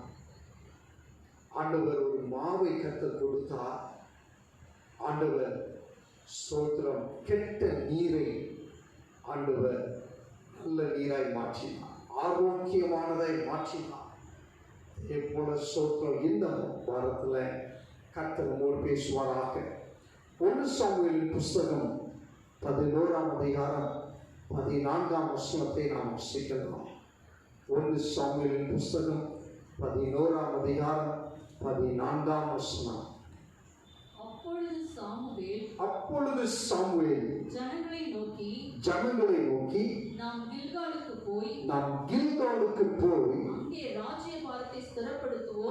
ஆண்டவர் ஒரு மாவை கர்த்தர் கொடுத்தார். ஆண்டவர் ஸ்தோத்திரம் கெட்ட நீரை ஆண்டவர் நல்ல நீராய் மாற்றினார், ஆரோக்கியமானதை மாற்றினார். இதே போல ஸ்தோத்திரம் இந்த வாரத்தில் கர்த்தர் நம்மோடு பேசுவாராக. 1 சாமுவேலின் புஸ்தகம் 11ஆம் அதிகாரம் 14ஆம் வசனத்தை நாம் வாசிக்கலாம். 1 சாமுவேலின் புஸ்தகம் 11ஆம் அதிகாரம் 14ஆம் வசனம். அப்பொழுது சாமுவேல் ஜனங்களை நோக்கி நாம் கில்காலுக்கு போய்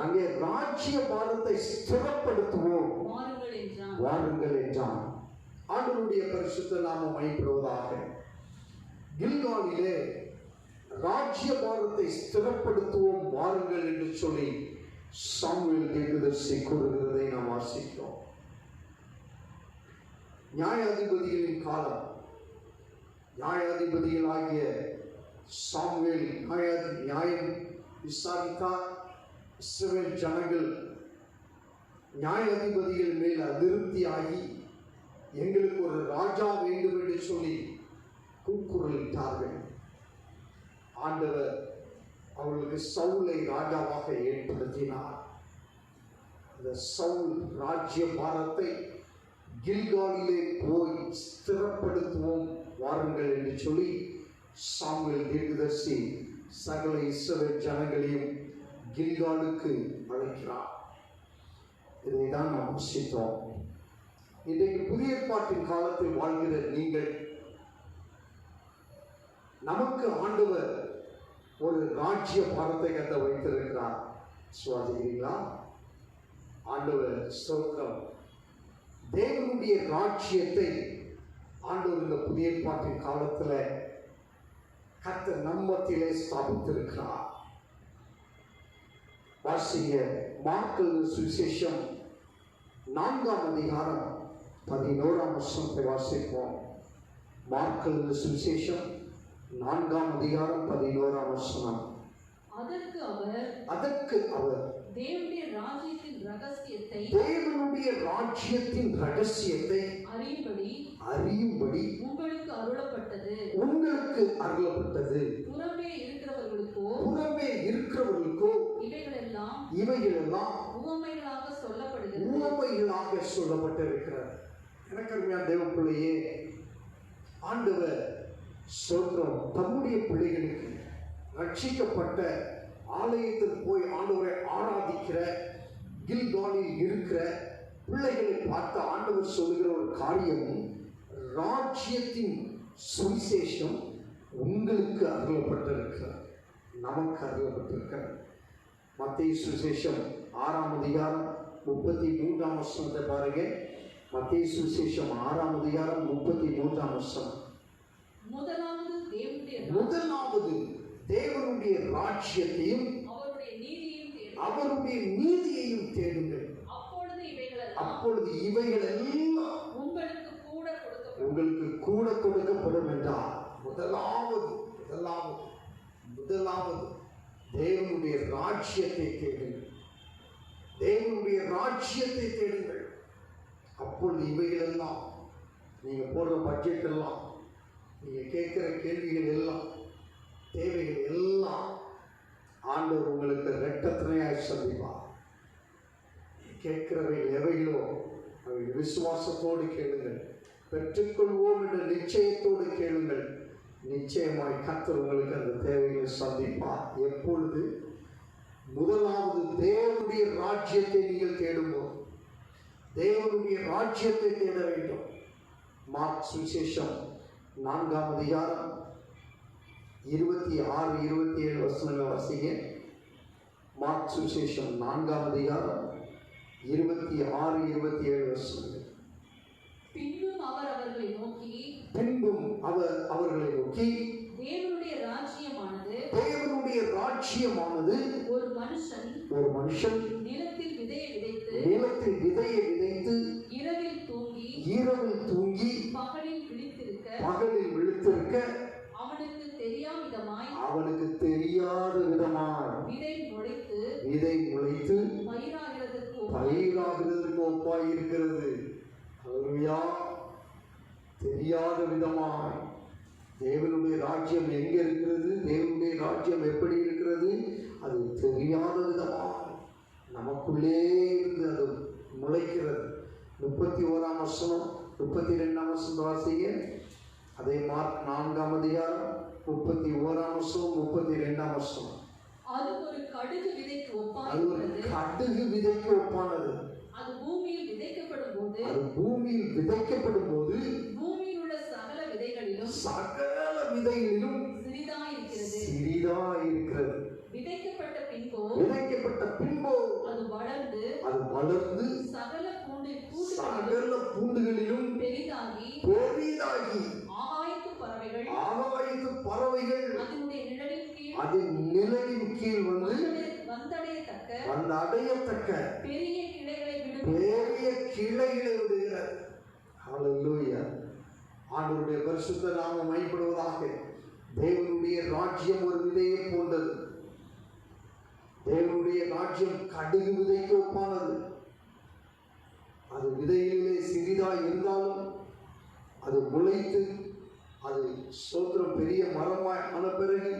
அங்கே ராஜ்யபாரத்தை ஸ்திரப்படுத்துவோம் வாருங்கள் என்றான். ஆண்டவருடைய பரிசுத்த நாமம் மகிமைப்படுவதாக. கில்காலிலே ராஜ்யபாரத்தை ஸ்திரப்படுத்துவோம் வாருங்கள் என்று சொல்லி சாமுவேல் தீர்க்கதரிசி கூறுகிறதை நாம் வாசிக்கிறோம். நியாயாதிபதிகளின் காலம். நியாயாதிபதிகளாகிய சாமுவேல் நியாயம் விசாரித்தார். இஸ்ரவேல் ஜனங்கள் நியாயாதிபதிகள் மேல் அதிருப்தியாகி எங்களுக்கு ஒரு ராஜா வேண்டும் என்று சொல்லி கூக்குரலிட்டார்கள். ஆண்டவர் அவர்களுக்கு சவுலை ராஜாவாக ஏற்படுத்தினார். அந்த சவுல் ராஜ்ய பாரத்தை கில்காலிலே போய் ஸ்திரப்படுத்துவோம் வாருங்கள் என்று சொல்லி சாமுவேல் தீர்க்கதரிசி சகல இஸ்ரவேல் ஜனங்களையும் கில்காலுக்கு அழைக்கிறார். இதை தான் நாம் வாசித்தோம். இன்றைக்கு புதிய ஏற்பாட்டின் காலத்தில் வாழ்கிற நீங்கள், நமக்கு ஆண்டவர் ஒரு ராஜ்ய பாரத்தை கத்த வைத்திருக்கிறார். சுவாசிக்கிறீங்களா? ஆண்டவர் ஸ்தோத்திரம். தேவனுடைய ராஜ்யத்தை ஆண்டவர் இந்த புதிய ஏற்பாட்டின் காலத்தில் கர்த்தர் நம்மத்திலே ஸ்தாபித்திருக்கிறார். வாசிங்க, மார்க்கு சுவிசேஷம் 4ஆம் அதிகாரம் 11ஆம் வசனத்தை வாசிப்போம். மார்க்கு சுவிசேஷம் 4ஆம் அதிகாரம் 11ஆம் வசனம். அதற்கு அவர் தேவனுடைய ராஜ்யத்தின் ரகசியத்தை அறியும்படி உங்களுக்கு அருளப்பட்டது. புறமே இருக்கிறவர்களுக்கோ இவைகளெல்லாம் உவமைகளாக சொல்லப்பட்டிருக்கிறது. எனக்கு அருமையான தேவ பிள்ளையே, ஆண்டவர் ஸ்தோத்திரம் தம்முடைய பிள்ளைகளுக்கு ரட்சிக்கப்பட்ட ஆலயத்தில் போய் ஆண்டவரை ஆராதிக்கிற கில்காலில் இருக்கிற பிள்ளைகளை பார்த்து ஆண்டவர் சொல்லுகிற ஒரு காரியம், ராஜ்யத்தின் சுவிசேஷம் உங்களுக்கு அருளப்பட்டிருக்கிறது, நமக்கு அருளப்பட்டிருக்கிறது. மத்தேயு சுவிசேஷம் 6ஆம் அதிகாரம் 33ஆம் வசனத்தை பாருங்க. மத்தேயு சுவிசேஷம் 6ஆம் அதிகாரம் 33ஆம் வசனம். முதலாவது தேவனுடைய ராஜ்யத்தையும் அவருடைய நீதியையும் தேடுங்கள், அப்பொழுது இவைகள் எல்லாம் உங்களுக்கு கூட கொடுக்கப்படும் என்றார். முதலாவது தேவனுடைய ராஜ்யத்தை தேடுங்கள், தேவனுடைய ராஜ்யத்தை தேடுங்கள். அப்பொழுது இவைகள் எல்லாம், நீங்க போடுற பட்ஜெட் எல்லாம், நீங்க கேட்கிற கேள்விகள் எல்லாம், தேவைகள் எல்லாம் ஆண்டவர் உங்களுக்கு இரட்டத்தனையாய் சந்திப்பார். கேட்கிறவைகள் எவைகளோ அவைகள் விசுவாசத்தோடு கேளுங்கள், பெற்றுக்கொள்வோம் என்ற நிச்சயத்தோடு கேளுங்கள். நிச்சயமாய் கர்த்தர் உங்களுக்கு அந்த தேவைகளை சந்திப்பார். எப்பொழுது? முதலாவது தேவனுடைய ராஜ்யத்தை நீங்கள் தேடும்போது, தேவனுடைய ராஜ்யத்தை தேட வேண்டும். மார்க் சுவிசேஷம் 4ஆம் அதிகாரம் 26, 27 வசனங்கள் வாசிங்க. மார்க் சுவிசேஷம் 4ஆம் அதிகாரம் 26, 27 வசனங்கள். பின்பும் அவர் அவர்களை நோக்கி தேவனுடைய ராஜ்யமானது ஒரு மனுஷன் நிலத்தில் விதையை விதைத்து இரவில் தூங்கி பகலில் விழித்திருக்க அவனுக்கு தெரியாத விதமாய் விதை முளைத்து பயிராகிறதுக்கு ஒப்பாய் இருக்கிறது. அல்லேலூயா. தெரியாத விதமாய் தேவனுடைய ராஜ்யம் எங்கே இருக்கிறது, தேவனுடைய ராஜ்யம் எப்படி இருக்கிறது, அது தெரியாத விதமாய் நமக்குள்ளே இருந்து அது முளைக்கிறது. 31ஆம் வசனம் 32ஆம் வசனம் வாசிங்க. அதே மார்க் 4ஆம் அதிகாரம் 31ஆம் வசனம் 32ஆம் வசனம். அது ஒரு கடுகு விதைக்கு ஒப்பானது. அது பூமியில் விதைக்கப்படும் போது பூமியில் உள்ள சகல விதைகளிலும் சிறிதாயிருக்கிறது. விதைக்கப்பட்ட பின்போ அது வளர்ந்து சகல பூண்டுகளிலும் பெரிதாகி ஆகாயத்து பறவைகள் அதன் நிழலின் கீழ் வந்தடையத்தக்க பெரிய கிளைகளை விடுகிறது. ஹல்லேலூயா. ஆண்டவருடைய பரிசுத்த நாமம் மகிமைப்படுவதாக. தேவனுடைய ராஜ்யம் ஒரு விதையை போன்றது. தேவனுடைய ராஜ்யம் கடுகு விதைக்கு ஒப்பானது. அது விதையிலே சிறிதாய் இருந்தாலும் அது முளைத்து அது சோத்திரம் பெரிய மரமாய் ஆன பிறகு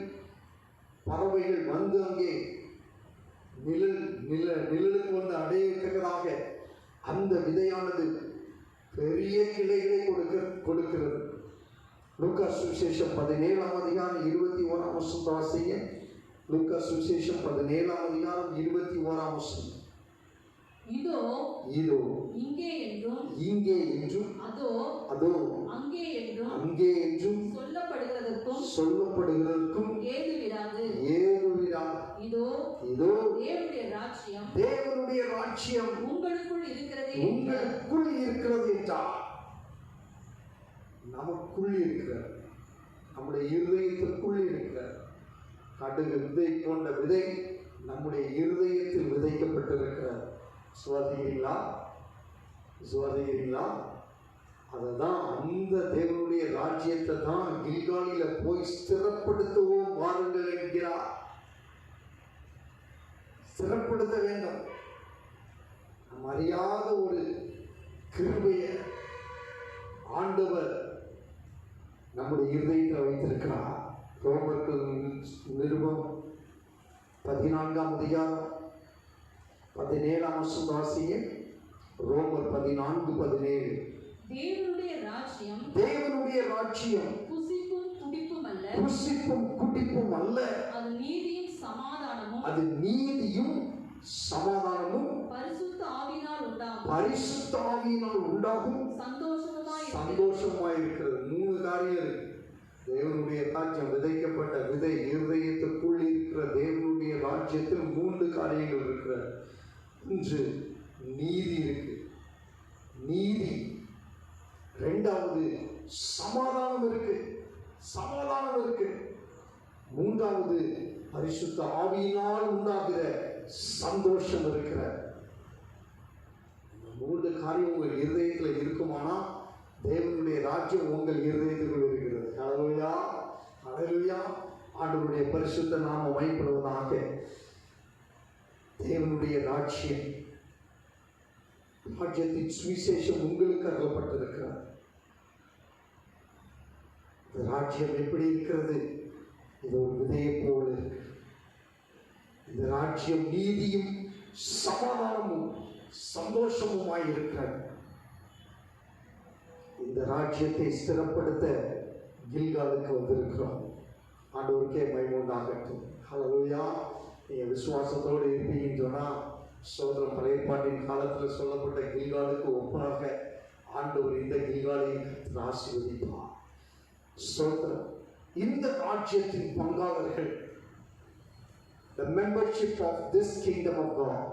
பறவைகள் வந்து அங்கே நிழலுக்கு வந்து அடையத்தக்கதாக அந்த விதையானது பெரிய கிளைகளை கொடுக்கிறது. லூக்கா சுவிசேஷம் 17ஆம் அதிகாரம் 21ஆம் வசனம் வாசிங்க. லூக்கா சுவிசேஷம் 17ஆம் அதிகாரம் 21ஆம் வசனம். இதோ இதோ இங்கே என்றும் இங்கே என்றும் அதோ அதோ அங்கே என்றும் அங்கே என்றும் சொல்லப்படுகிறதற்கும் ஏதுவிடாது. இதோ இதோ தேவனுடைய ராஜ்யம் உங்களுக்குள் இருக்கிறது என்றார். நமக்குள் இருக்கிறார், நம்முடைய இருதயத்திற்குள் இருக்கிறார். கடுகு விதை போன்ற விதை நம்முடைய இருதயத்தில் விதைக்கப்பட்டிருக்கிறார். சுவாதிக்கிறீங்களா? அதுதான் அந்த தேவனுடைய ராஜ்யத்தை தான் கில்காலில போய் ஸ்திரப்படுத்துவோம் வாருங்கள் என்கிறார். ஸ்திரப்படுத்த வேண்டும். நம்ம அறியாத ஒரு கிருபையை ஆண்டவர் நம்முடைய இருதயத்தில் வைத்திருக்கிறார். ரோமர்கள் நிருபம் 14ஆம் அதிகாரம் 17ஆம் வசனம் வாசிங்க. ரோமர் 14:17. தேவனுடைய ராஜ்யம் புசிப்பும் குடிப்பும் அல்ல, அது நீதியும் சமாதானமும் பரிசுத்த ஆவியினால் உண்டாகும் சந்தோஷமாய் இருக்கிறது. 3 காரியம் இருக்கு. தேவனுடைய ராஜ்யம் விதைக்கப்பட்ட விதை இருதயத்திற்குள் இருக்கிற தேவனுடைய ராஜ்யத்தில் 3 காரியங்கள் இருக்கிறது. ஒன்று நீதி இருக்கு, நீதி. 2வது சமாதானம் இருக்கு, 3வது பரிசுத்த ஆவியினால் உண்டாகிற சந்தோஷம் இருக்கிற. 3 காரியம் உங்கள் இருதயத்தில் இருக்குமானா தேவனுடைய ராஜ்யம் உங்கள் இருதயத்துக்குள் இருக்கிறது. ஹல்லேலூயா, ஹல்லேலூயா. ஆண்டவருடைய பரிசுத்த நாமம் மகிமைப்படுவதாக. தேவனுடைய ராஜ்யத்தின் சுவிசேஷம் உங்களுக்கு அருளப்பட்டிருக்கிறது. இந்த ராஜ்யம் எப்படி இருக்கிறது? இது ஒரு விதையை போல இருக்கு. இந்த ராஜ்யம் நீதியும் சமாதானமும் சந்தோஷமுமாய் இருக்கிறது. இந்த ராஜ்யத்தை ஸ்திரப்படுத்த கில்காலுக்கு வந்திருக்கிறோம். ஆண்டவருக்கே மகிமை உண்டாகட்டும். ஹல்லேலூயா. நீங்கள் விசுவாசத்தோடு இருப்பீங்கன்னு சொன்னால் சோதரம் பழைய பாட்டின் காலத்தில் சொல்லப்பட்ட கில்காலுக்கு ஒப்பாக ஆண்டவர் இந்த கில்காலை ஆசீர்வதிப்பார். சோதரம் இந்த ராஜ்யத்தின் பங்காளர்கள், the membership of this kingdom of God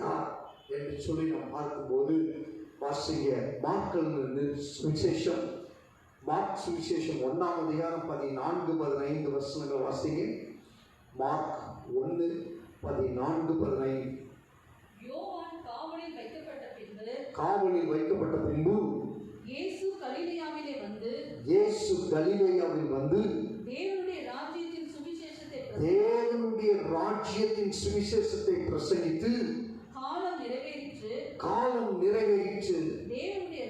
யார் என்று சொல்லி நாம் பார்க்கும்போது வாசிங்க. மார்க் சுவிசேஷம் 1ஆம் அதிகாரம் 14-15 வசனங்கள் வாசிங்க. மார்க் 1:14-15. யோவான் காவலில் வைக்கப்பட்ட பின்பு இயேசு கலிலேயாவில் வந்து தேவனுடைய ராஜ்யத்தின் சுவிசேஷத்தை பிரசங்கித்து காலம் நிறைவேறிற்று, தேவனுடைய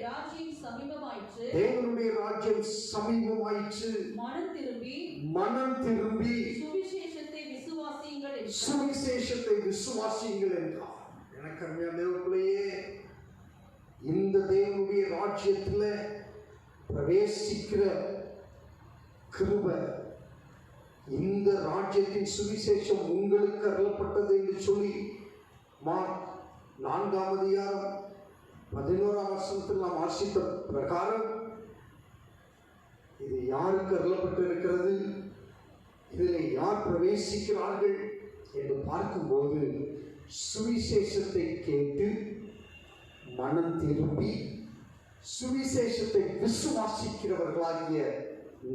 ராஜ்யம் சமீபமாயிற்று, மனம் திரும்பி சுவிசேஷத்தை விசுவாசியுங்கள் என்றார். எனக்கு அருமையான தேவப்பிள்ளையே, இந்த தேவனுடைய ராஜ்யத்தில் பிரவேசிக்கிற கிருபை, இந்த ராஜ்யத்தின் சுவிசேஷம் உங்களுக்கு அருளப்பட்டது என்று சொல்லி மார்க் 4ஆம் அதிகாரம் 11ஆம் வசனத்தில் நாம் வாசித்த பிரகாரம் இது யாருக்கு அருளப்பட்டிருக்கிறது, இதில் யார் பிரவேசிக்கிறார்கள் என்று பார்க்கும்போது சுவிசேஷத்தை கேட்டு மனம் திரும்பி சுவிசேஷத்தை விசுவாசிக்கிறவர்களாகிய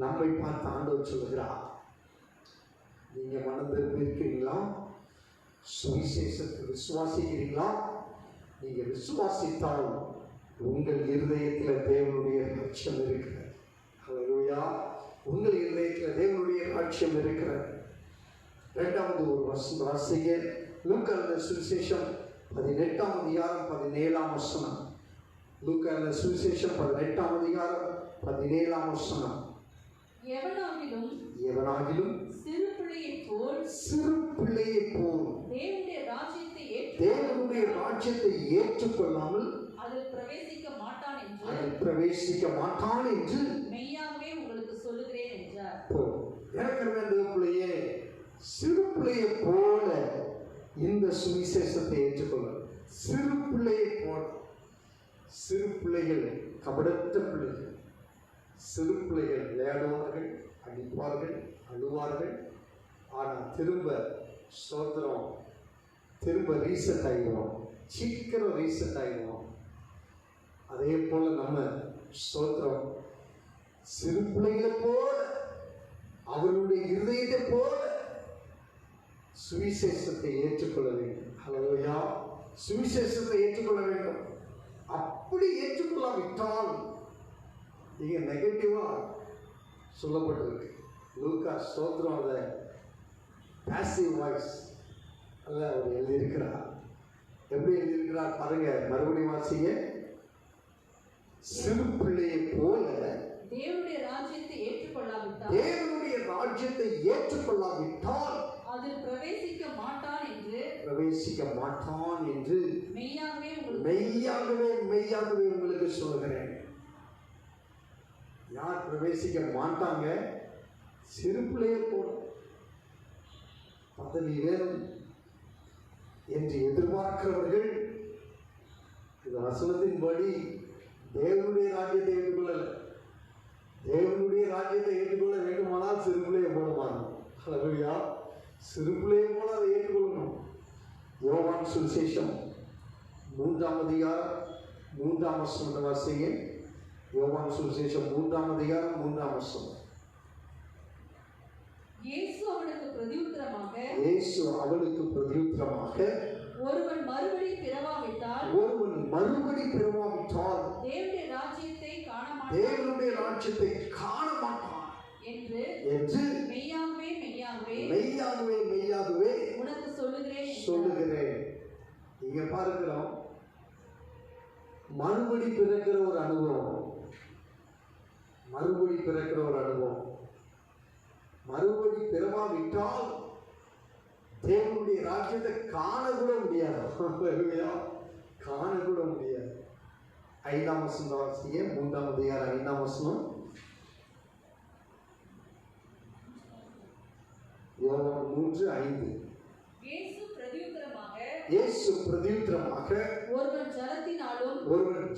நம்மை பார்த்து ஆண்டவர் சொல்கிறார், நீங்க மனம் திரும்பி இருக்கிறீங்களா? சுவிசேஷத்தை விசுவாசிக்கிறீங்களா? நீங்க விசுவாசித்தால் உங்கள் இருதயத்தில் தேவனுடைய ராஜ்யம் இருக்கிறது. ஹல்லேலூயா. உங்கள் இருதயத்தில் தேவனுடைய ராஜ்யம் இருக்கிறது. 2வது ஒரு வசனம் வாசிங்க. லூக்கா சுவிசேஷம் 18ஆம் அதிகாரம் 17ஆம் வசனம். லூக்கா சுவிசேஷம் 18ஆம் அதிகாரம் 17ஆம் வசனம். எவனாகிலும் சிறு பிள்ளையை போல் தேவனுடைய ராஜ்யத்தை ஏற்றுக்கொள்ளாமல் அதில் பிரவேசிக்க மாட்டான் பிரவேசிக்க மாட்டான் என்று மெய்யாகவே உங்களுக்கு சொல்லுகிறேன் என்றார். எனக்கு பிள்ளையே, சிறு பிள்ளையை போல இந்த சுவிசேஷத்தை ஏற்றுக்கொள்ள. சிறு பிள்ளையை போல. சிறு பிள்ளைகள் கபடற்ற பிள்ளைகள். சிறு பிள்ளைகள் விளையாடுவார்கள், அடிப்பார்கள், அழுவார்கள். ஆனால் திரும்ப சோதரம், திரும்ப ரீசெட் ஆகிடுவோம், சீக்கிரம் ரீசெட் ஆகிடுவோம். அதே போல நம்ம சோதரம் சிறு பிள்ளைகளை போல, அவருடைய இருதயத்தை போல சுவிசேஷத்தை ஏற்றுக்கொள்ள வேண்டும். ஹல்லேலூயா! சுவிசேஷத்தை ஏற்றுக்கொள்ள வேண்டும். அப்படி ஏற்றுக்கொள்ளாவிட்டால் இங்க நெகட்டிவா சொல்லப்பட்டிருக்கு. லூக்கா ஸ்தோத்திரம் அதை பாசிவ் வாய்ஸ் அல்ல அவர் எழுதியிருக்கிறார். எப்படி எழுதியிருக்கிறார் பாருங்க, மறுபடியும் வாசிங்க. சிறு பிள்ளையை போல தேவனுடைய ராஜ்யத்தை ஏற்றுக்கொள்ளாவிட்டால், தேவனுடைய ராஜ்யத்தை ஏற்றுக்கொள்ளாவிட்டால் அதில் பிரவேசிக்க மாட்டான் என்று மெய்யாகவே உங்களுக்கு சொல்கிறேன். யார் பிரவேசிக்க மாட்டாங்க? சிறு பிள்ளையை போல. பதவி வேணும் என்று எதிர்பார்க்கிறவர்கள் இந்த வசனத்தின்படி தேவனுடைய ராஜ்யத்தை ஏற்றுக்கொள்ளல. தேவனுடைய ராஜ்யத்தை ஏற்றுக்கொள்ள வேண்டுமானால் சிறு பிள்ளையை போல மாறணும். ஹல்லேலூயா! சிறு பிள்ளையை போல அதை ஏற்றுக்கொள்ளணும். யோவான் சுவிசேஷம் 3ஆம் அதிகாரம் 3ஆம் வசனம் வாசிங்க. யோவான் சுவிசேஷம் 3ஆம் அதிகாரம் 3ஆம் வசனம். இயேசு அவளுக்கு பிரதியுத்தரமாக, ஒருவன் மறுபடி பிறவாவிட்டால் தேவனுடைய ராஜ்யத்தை காண மாட்டான் என்று மெய்யாகவே உனக்கு சொல்லுகிறேன். இங்க பார்க்கிறோம், மறுபடி பிறக்கிற ஒரு அனுபவம். மறுபடி பிறவாவிட்டால் தேவனுடைய ராஜ்யத்தை காணக்கூட முடியாது. 5ஆம் வசனம் வாசிங்க. 3ஆம் அதிகாரம் 5ஆம் வசனம். யோவான் 3:5. இயேசு பிரதியுத்தரமாக, ஒருவன்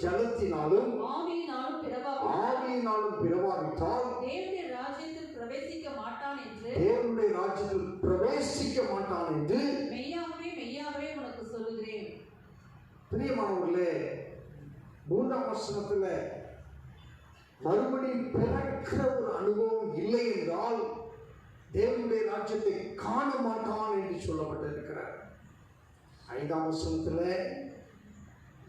ஜலத்தினாலும் ஆவியினாலும் பிறவாவிட்டால் தேவனுடைய ராஜ்யத்தில் பிரவேசிக்க மாட்டான் என்று மெய்யாகவே உனக்கு சொல்லுகிறேன். பிரியமானவர்களே, 3ஆம் வசனத்துல மறுபடியும் பிறக்கிற ஒரு அனுபவம் இல்லை என்றால் தேவனுடைய ராஜ்யத்தை காண மாட்டான் என்று சொல்லப்பட்டிருக்கிறார். 5ஆம் வசனத்துல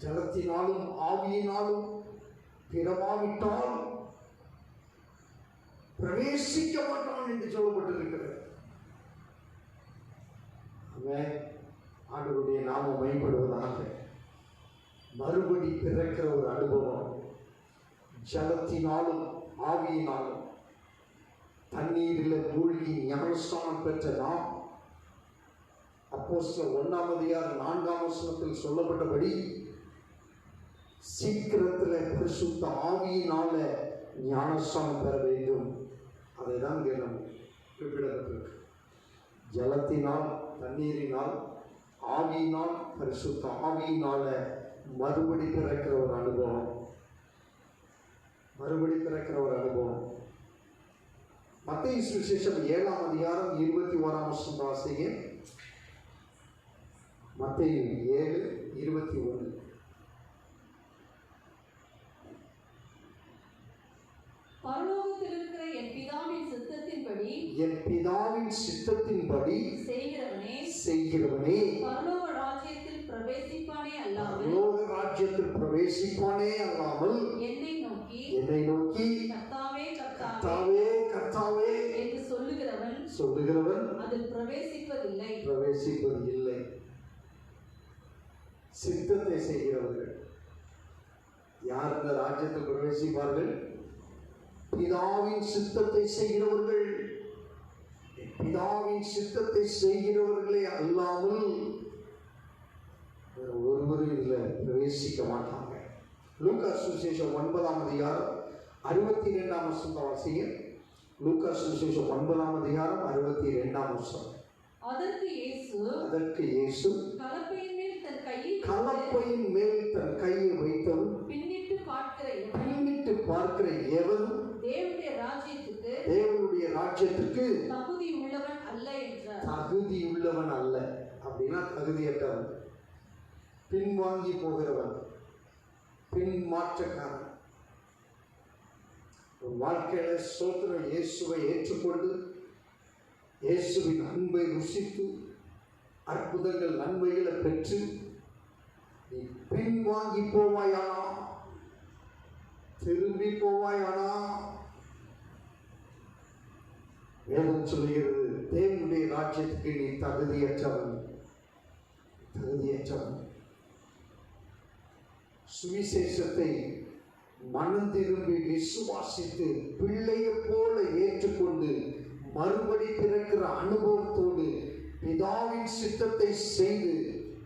ஜலத்தினாலும் ஆவியினாலும் பிறவாவிட்டால் பிரவேசிக்க மாட்டான் என்று சொல்லப்பட்டிருக்கிறது. ஆண்டவருடைய நாமம் மேம்படுவதாக. மறுபடி பிறக்கிற ஒரு அனுபவம், ஜலத்தினாலும் ஆவியினாலும் தண்ணீரில் மூழ்கி ஞானஸ்நானம் பெற்ற நாம் அப்போஸ்தலர் 1ஆம் அதிகாரம் 4ஆம் வசனத்தில் சொல்லப்பட்டபடி சீக்கிரத்தில் பரிசுத்த ஆவியினால ஞானஸ்நானம் பெற வேண்டும். அதை தான் இங்கே நம்ம குறிப்பிடப்பட்டிருக்கு. ஜலத்தினால், தண்ணீரினால், ஆவியினால், பரிசுத்த ஆவியினால மறுபடி பிறக்கிற ஒரு அனுபவம். மத்தேயு சுவிசேஷம் 7ஆம் அதிகாரம் 21ஆம் வசனம் வாசிங்க. மத்தேயு 7:21. பரலோகத்தில் இருக்கிற என் பிதாவின் சித்தத்தின்படி செய்கிறவனே பரலோக ராஜ்யத்தில் பிரவேசிப்பானே அல்லாமல் என்னை நோக்கி கர்த்தாவே என்று சொல்லுகிறவன் அதில் பிரவேசிப்பதில்லை. சித்தத்தை செய்கிறவர்கள் யார் இந்த ராஜ்யத்தில் பிரவேசிப்பார்கள்? பிதாவின் சித்தத்தை செய்கிறவர்கள். பிதாவின் சித்தத்தை செய்கிறவர்களே அல்லாமல் ஒருவரும் இல்லை பிரவேசிக்க மாட்டாங்க. லூக்கா சுவிசேஷம் 9ஆம் அதிகாரம் 62ஆம் வசனத்தை வாசிங்க. லூக்கா சுவிசேஷம் 9ஆம் அதிகாரம் 62ஆம் வசனம். அதற்கு இயேசு கலப்பையின் மேல் தன் கையை வைத்தவன் பின்னிட்டு பார்க்கிற எவனும் தேவனுடைய ராஜ்யத்துக்கு தகுதி உள்ளவன் அல்ல. அப்படின்னா தகுதியற்றவன், பின்வாங்கி போகிறவன், பின்மாற்றக்காரன். வாழ்க்கையில சோத்திரம் இயேசுவை ஏற்றுக்கொண்டு இயேசுவின் அன்பை ருசித்து அற்புதங்கள் நன்மைகளை பெற்று நீ பின்வாங்கி போவாயானா, திரும்பி போவாயானா, வேதம் சொல்லுகிறது தேவனுடைய ராஜ்யத்துக்கு நீ தகுதியற்றவன். சுவிசேஷத்தை மனம் திரும்பி விசுவாசித்து பிள்ளையை போல ஏற்றுக்கொண்டு மறுபடி பிறக்கிற அனுபவத்தோடு பிதாவின் சித்தத்தை செய்து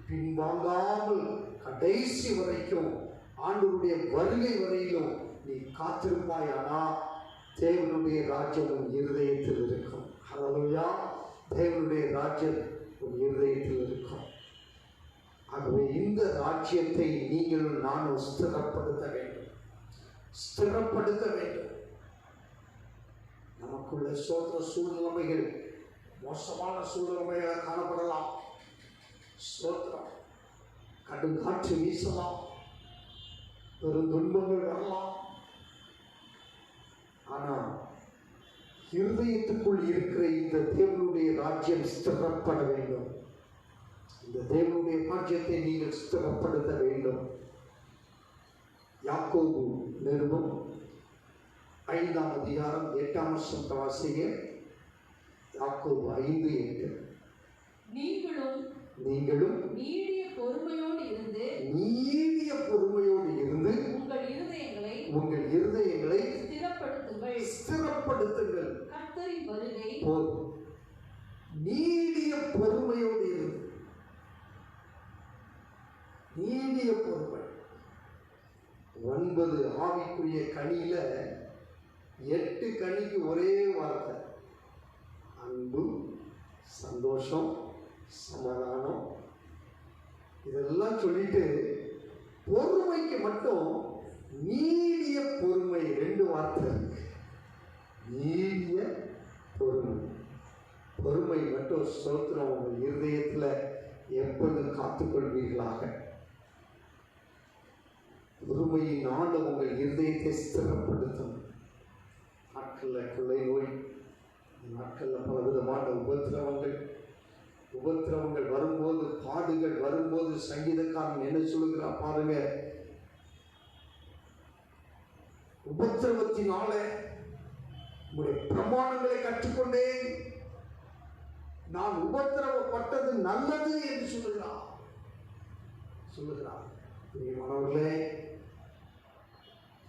பின்வாங்காமல் கடைசி வரைக்கும் ஆண்டவருடைய வருகை வரையிலும் நீ காத்திருப்பாயானா தேவனுடைய ராஜ்யம் உன் இருதயத்தில் இருக்கும். ஹல்லேலூயா. தேவனுடைய ராஜ்யம் உன் இருதயத்தில் இருக்கும். ஆகவே இந்த ராஜ்யத்தை நீங்களும் நானும் ஸ்திரப்படுத்த வேண்டும். நமக்குள்ள சோதர சூழ்நிலைமைகள் மோசமான சூழ்நிலைமையாக காணப்படலாம். சோத்திரம், கடுங்காற்று வீசலாம், பெரும் துன்பங்கள் வரலாம். ஆனால் இருதயத்துக்குள் இருக்கிற இந்த தேவனுடைய ராஜ்யம் ஸ்திரப்பட வேண்டும். இந்த தேவனுடைய ராஜ்யத்தை நீங்கள் ஸ்திரப்படுத்த வேண்டும். யாக்கோபு நிருபம் 5ஆம் அதிகாரம் 8ஆம் வசனத்தை வாசிங்க. யாக்கோபு 5:8. நீங்களும் நீடிய பொறுமையோடு இருந்து உங்கள் இருதயங்களை ஸ்திரப்படுத்துங்கள். கர்த்தரின் வருகை போதும். நீடிய பொறுமையோடு இருந்து, நீடிய பொறுமை. 9 ஆவிக்குரிய கனியில 8 கனிக்கு ஒரே வார்த்தை, அன்பு, சந்தோஷம், சமாதானம். இதெல்லாம் சொல்லிட்டு பொறுமைக்கு மட்டும் நீடிய பொறுமை 2 வார்த்தை இருக்கு. நீடிய பொறுமை மட்டும் ஸ்தோத்திரம் உங்கள் இருதயத்தில் எப்போதும் காத்துக்கொள்வீர்களாக. பொறுமையினால் உங்கள் இருதயத்தை ஸ்திரப்படுத்தும். நாட்களில் கொள்ளை நோய், நாட்களில் பலவிதமான உபத்திரவங்கள் வரும்போது, பாடுகள் வரும்போது சங்கீதக்காரன் என்ன சொல்லுகிறா பாருங்க, உபத்திரவத்தினால உங்களுடைய பிரமாணங்களை கற்றுக்கொண்டேன், நான் உபத்திரவப்பட்டது நல்லது என்று சொல்லுகிறார். பிரியமானவர்களே,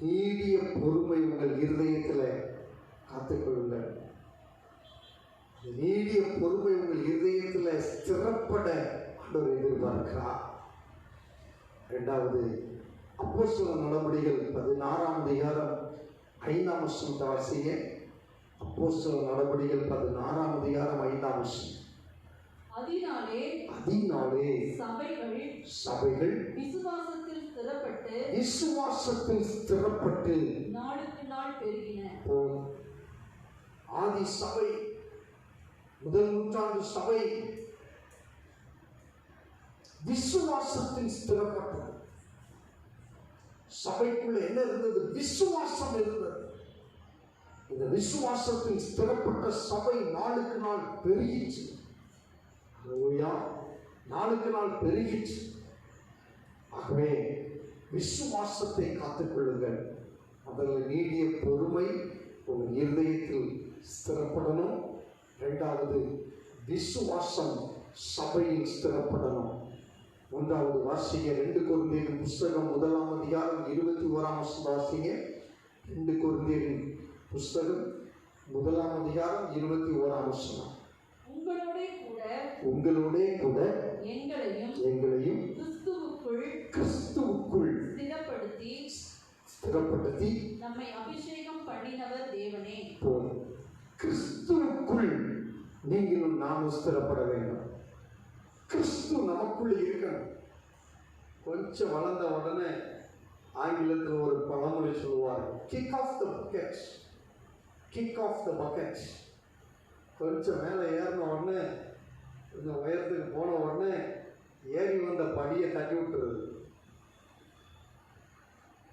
நீடிய பொறுமை உங்கள் இருதயத்தில் காத்துக்கொள்ளுங்கள். நீடிய பொறுமை உங்கள் இருதயத்தில் ஸ்திரப்பட ஆண்டவர் எதிர்பார்க்கிறார். 2வது அப்போஸ்தலர் நடபடிகள் 16ஆம் அதிகாரம் 5ஆம் வசனத்தை வாசிங்க. அப்போஸ்தலர் நடபடிகள் 16ஆம் அதிகாரம் 5ஆம் வசனம். அதனாலே சபைகள் விசுவாசத்தில் ஸ்திரப்பட்டு நாளுக்கு நாள் பெருகின. ஆதி சபை, முதல் நூற்றாண்டு சபை விசுவாசத்தில் ஸ்திரப்பட்டது. சபைக்குள்ள என்ன இருந்தது? விசுவாசம் இருந்தது. இந்த விசுவாசத்தில் ஸ்திரப்பட்ட சபை நாளுக்கு நாள் பெருகிச்சு. நாளுக்கு நாள் பெருகிச்சு. ஆகவே விசுவாசத்தை காத்துக்கொள்ளுங்கள். அதில் நீடிய பொறுமை உங்கள் இருதயத்தில் ஸ்திரப்படணும். 2வது விசுவாசம் சபையில் ஸ்திரப்படணும். 1வது வாசிங்க 2 கொரிந்தியரின் புஸ்தகம் 1ஆம் அதிகாரம் 21ஆம் வசனம் வாசிங்க. 2 கொரிந்தியரின் புஸ்தகம் 1ஆம் அதிகாரம் 21ஆம் வசனம். உங்களோடே கூட எங்களையும் கிறிஸ்துவுக்குள் ஸ்திரப்படுத்தி நம்மை அபிஷேகம் பண்ணினவர் தேவனே. போதும். கிறிஸ்துவுக்குள் நீங்களும் நானும் ஸ்திரப்பட வேண்டும். கிறிஸ்து நமக்குள்ள இருக்கணும். கொஞ்சம் வளர்ந்த உடனே ஆங்கிலத்தில் ஒரு பழமொழி சொல்லுவார், kick off the bucket, kick off the bucket. கொஞ்சம் மேலே ஏறின உடனே, கொஞ்சம் உயரத்துக்கு போன உடனே ஏறி வந்த படியை தட்டி விட்டுறது.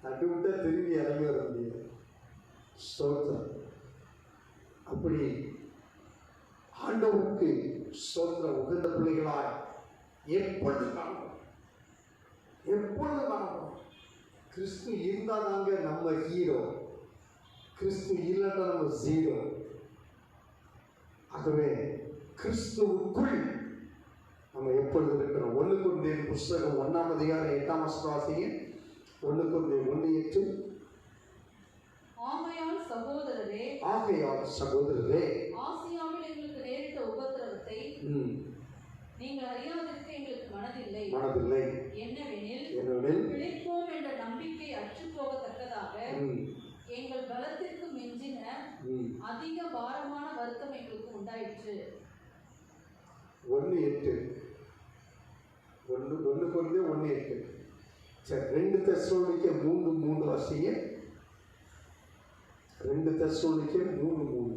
தட்டி விட்டா திரும்பி இறங்கி வர முடியாது. ஸ்தோத்திரம். அப்படி ஆண்டவருக்கு ஸ்தோத்திரம் உகந்த பிள்ளைகளாய் எப்பொழுது காணணும், எப்பொழுது காணணும். கிறிஸ்து இருந்தால் தாங்க நம்ம ஹீரோ, கிறிஸ்து இல்லைன்னா நம்ம ஜீரோ. ஆகவே கிறிஸ்துவுக்குள் நம்ம எப்பொழுது இருக்கிறோம். 1 கொரிந்தியர் புஸ்தகம் 1ஆம் அதிகாரம் 8ஆம் வசனம். 1 கொரிந்தியர் 1:8. ஆகையால் சகோதரரே, ஆகையால் சகோதரரே, ஆசியாவில் எங்களுக்கு நேரிட்ட உபத்திரவத்தை நீங்கள் அறியாதிருக்க எங்களுக்கு மனதில்லை. என்னவெனில் பிழைப்போம் என்ற நம்பிக்கை அற்றுப்போகத்தக்கதாக எங்கள் பலத்திற்கு மிஞ்சின அதிக பாரமான வருத்தம் எங்களுக்கு உண்டாயிற்று. 1:8. 1 கொரிந்தியர் 1:8. சரி, 2 தெசலோனிக்கேயர் 3:3 வாசிங்க. 2 தெசலோனிக்கேயர் 3:3.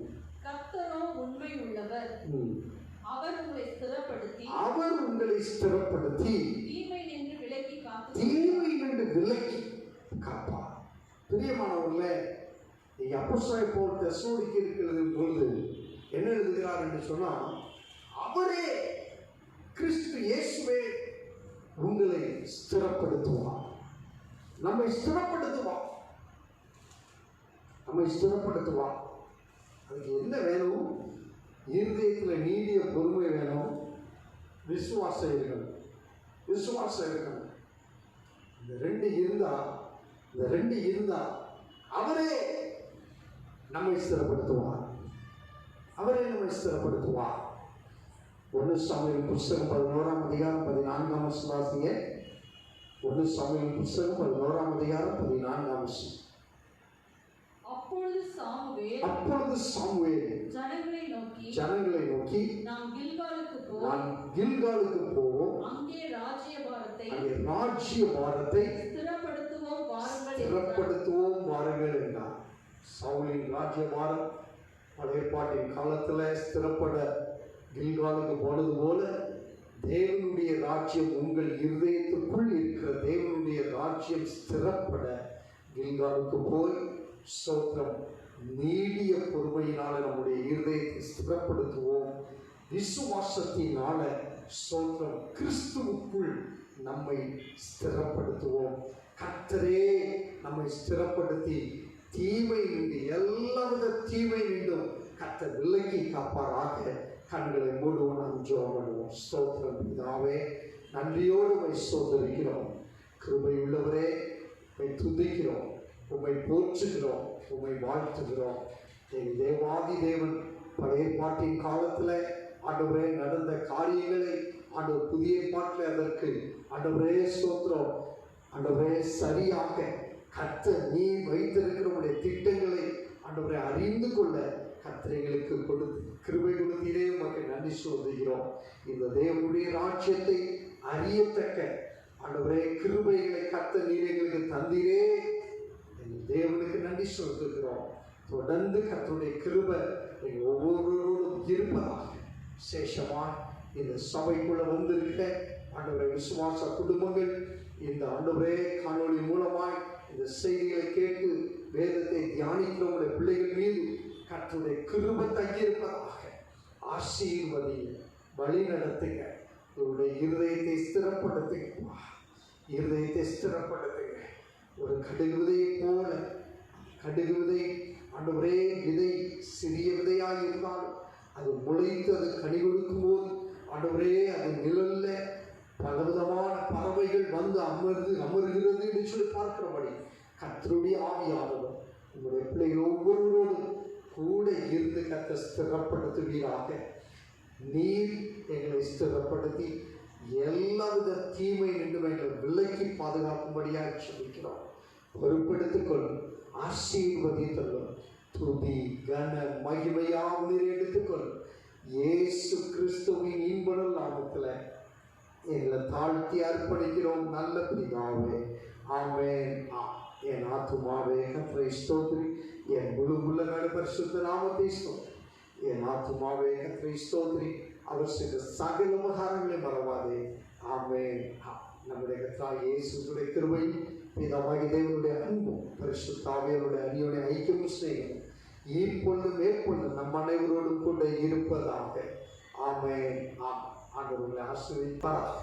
கர்த்தரோ உண்மை உள்ளவர், அவர் உங்களை ஸ்திரப்படுத்தி தீமை நின்று விலக்கி காப்பார். பிரியமானவர்களே, நீங்க அப்போஸ்தலனாகிய பவுல் தெசலோனிக்கேயருக்கு எழுதும் பொழுது என்ன எழுதுகிறார் என்று சொன்னால், அவரே கிறிஸ்து இயேசுவே உங்களை ஸ்திரப்படுத்துவார். நம்மை ஸ்திரப்படுத்துவார். அதுக்கு என்ன வேணும்? இருதயத்தில் நீடிய பொறுமை வேணும், விசுவாசம் இருக்கணும். இந்த ரெண்டு இருந்தா அவரே நம்மை ஸ்திரப்படுத்துவார். 1 சாமுவேல் புஸ்தகம் 11ஆம் அதிகாரம் 14ஆம் வசனம் வாசிங்க. 1 சாமுவேல் புஸ்தகம் 11ஆம் அதிகாரம் 14ஆம் வசனம். அப்பொழுது சாமுவேல் ஜனங்களை நோக்கி நாம் கில்காலுக்கு போவோம், அங்கே ராஜ்ய பாரத்தை ஸ்திரப்படுத்துவோம் வாருங்கள் என்றார். சவுலின் ராஜ்ய பாரம் பழைய ஏற்பாட்டின் காலத்தில் ஸ்திரப்பட கில்காலுக்கு போனது போல, தேவனுடைய ராஜ்யம் உங்கள் இருதயத்துக்குள் இருக்கிற தேவனுடைய ராஜ்யம் ஸ்திரப்பட கில்காலுக்கு போய் ஸ்தோத்திரம் நீடிய பொறுமையினால நம்முடைய இருதயத்தை ஸ்திரப்படுத்துவோம். விசுவாசத்தினால ஸ்தோத்திரம் கிறிஸ்துவுக்குள் நம்மை ஸ்திரப்படுத்துவோம். கர்த்தரே நம்மை ஸ்திரப்படுத்தி தீமை நின்று எல்லாவித தீமை நின்றும் கர்த்தர் விலக்கி காப்பாராக. கண்களை மூடுவோம், நாம் ஜெபம் பண்ணுவோம். ஸ்தோத்திரம் பிதாவே, நன்றியோடு உம்மை ஸ்தோத்திரிக்கிறோம். கிருபை உள்ளவரே, உம்மை துதிக்கிறோம், உம்மை போற்றுகிறோம், உம்மை வாழ்த்துகிறோம். என் தேவாதி தேவன் பழைய ஏற்பாட்டின் காலத்தில் ஆண்டவரே நடந்த காரியங்களை ஆண்டவர் புதிய ஏற்பாட்டில் அதற்கு ஆண்டவரே ஸ்தோத்திரம் ஆண்டவரே சரியாக கர்த்தர் நீ வைத்திருக்கிற உடைய திட்டங்களை ஆண்டவரை அறிந்து கொள்ள கர்த்தரைகளுக்கு கொடுத்து கிருபை கொடுத்தீரே, உமக்கு நன்றி சொல்லுகிறோம். இந்த தேவனுடைய ராஜ்யத்தை அறியத்தக்க ஆண்டவரே கிருபைகளை கர்த்தர் நீர் எங்களுக்கு தந்தீரே, எங்கள் தேவனுக்கு நன்றி சொல்லுகிறோம். தொடர்ந்து கர்த்தருடைய கிருபை எங்கள் ஒவ்வொருவரோடும் இருப்பதாக. விசேஷமாக இந்த சபைக்குள்ள வந்திருக்க ஆண்டவரை விசுவாச குடும்பங்கள் இந்த ஆண்டவரே காணொளி மூலமாய் இந்த செய்திகளை கேட்டு வேதத்தை தியானிக்கிற உங்களுடைய பிள்ளைகள் மீது கர்த்தருடைய கிருபை தங்கியிருப்பதாக. ஆசீர்வதிங்க, வழி நடத்துங்க, உங்களுடைய இருதயத்தை ஸ்திரப்படுத்துங்க. ஒரு கடுகு விதையை போல, கடுகு விதை ஆண்டவரே விதை சிறிய விதையாக இருந்தாலும் அது முளைத்து அது கனி கொடுக்கும் போது ஆண்டவரே அது நிழல்ல பலவிதமான பறவைகள் வந்து அமர்கிறது என்று சொல்லி பார்க்கிறபடி கர்த்தருடைய ஆவியானவர் உங்களுடைய பிள்ளைகள் ஒவ்வொருவரோடும் கூட இருந்து கர்த்தர் ஸ்திரப்படுத்துவீராக. நீர் எங்களை ஸ்திரப்படுத்தி எல்லாவித தீமை நின்று எங்களை விலக்கி பாதுகாக்கும்படியாக சொல்லிக்கிறோம். பொறுப்பெடுத்துக்கொள், ஆசீர்வதித்தள்ளும். துதி கன மகிமையாம் நீர் எடுத்துக்கொள். இயேசு கிறிஸ்துவின் இன்பனுள் நாமத்துல எங்களை தாழ்த்தி அர்ப்பணிக்கிறோம் நல்ல பிதாவே. ஆமென். என் ஆத்துமாவே கர்த்தரை ஸ்தோத்திரி, என் முழு உள்ளங்களை பரிசுத்த நாமத்தை ஸ்தோத்திரி. என் ஆத்துமாவே கர்த்தரை ஸ்தோத்திரி, அவர் செய்த சகல உபகாரங்களை மறவாதே. ஆமென். நம்முடைய கர்த்தராகிய இயேசுவுடைய கிருபை, பிதாவாகிய தேவனுடைய அன்பும் பரிசுத்த ஆவியானவருடைய அந்யோன்ய ஐக்கியமும் சிநேகமும் இப்பொழுதும் மேற்கொள்ளும் நம் அனைவரோடும் கூட இருப்பதாக. ஆமென். ஆண்டவர் உங்களை ஆசீர்வதிப்பாராக.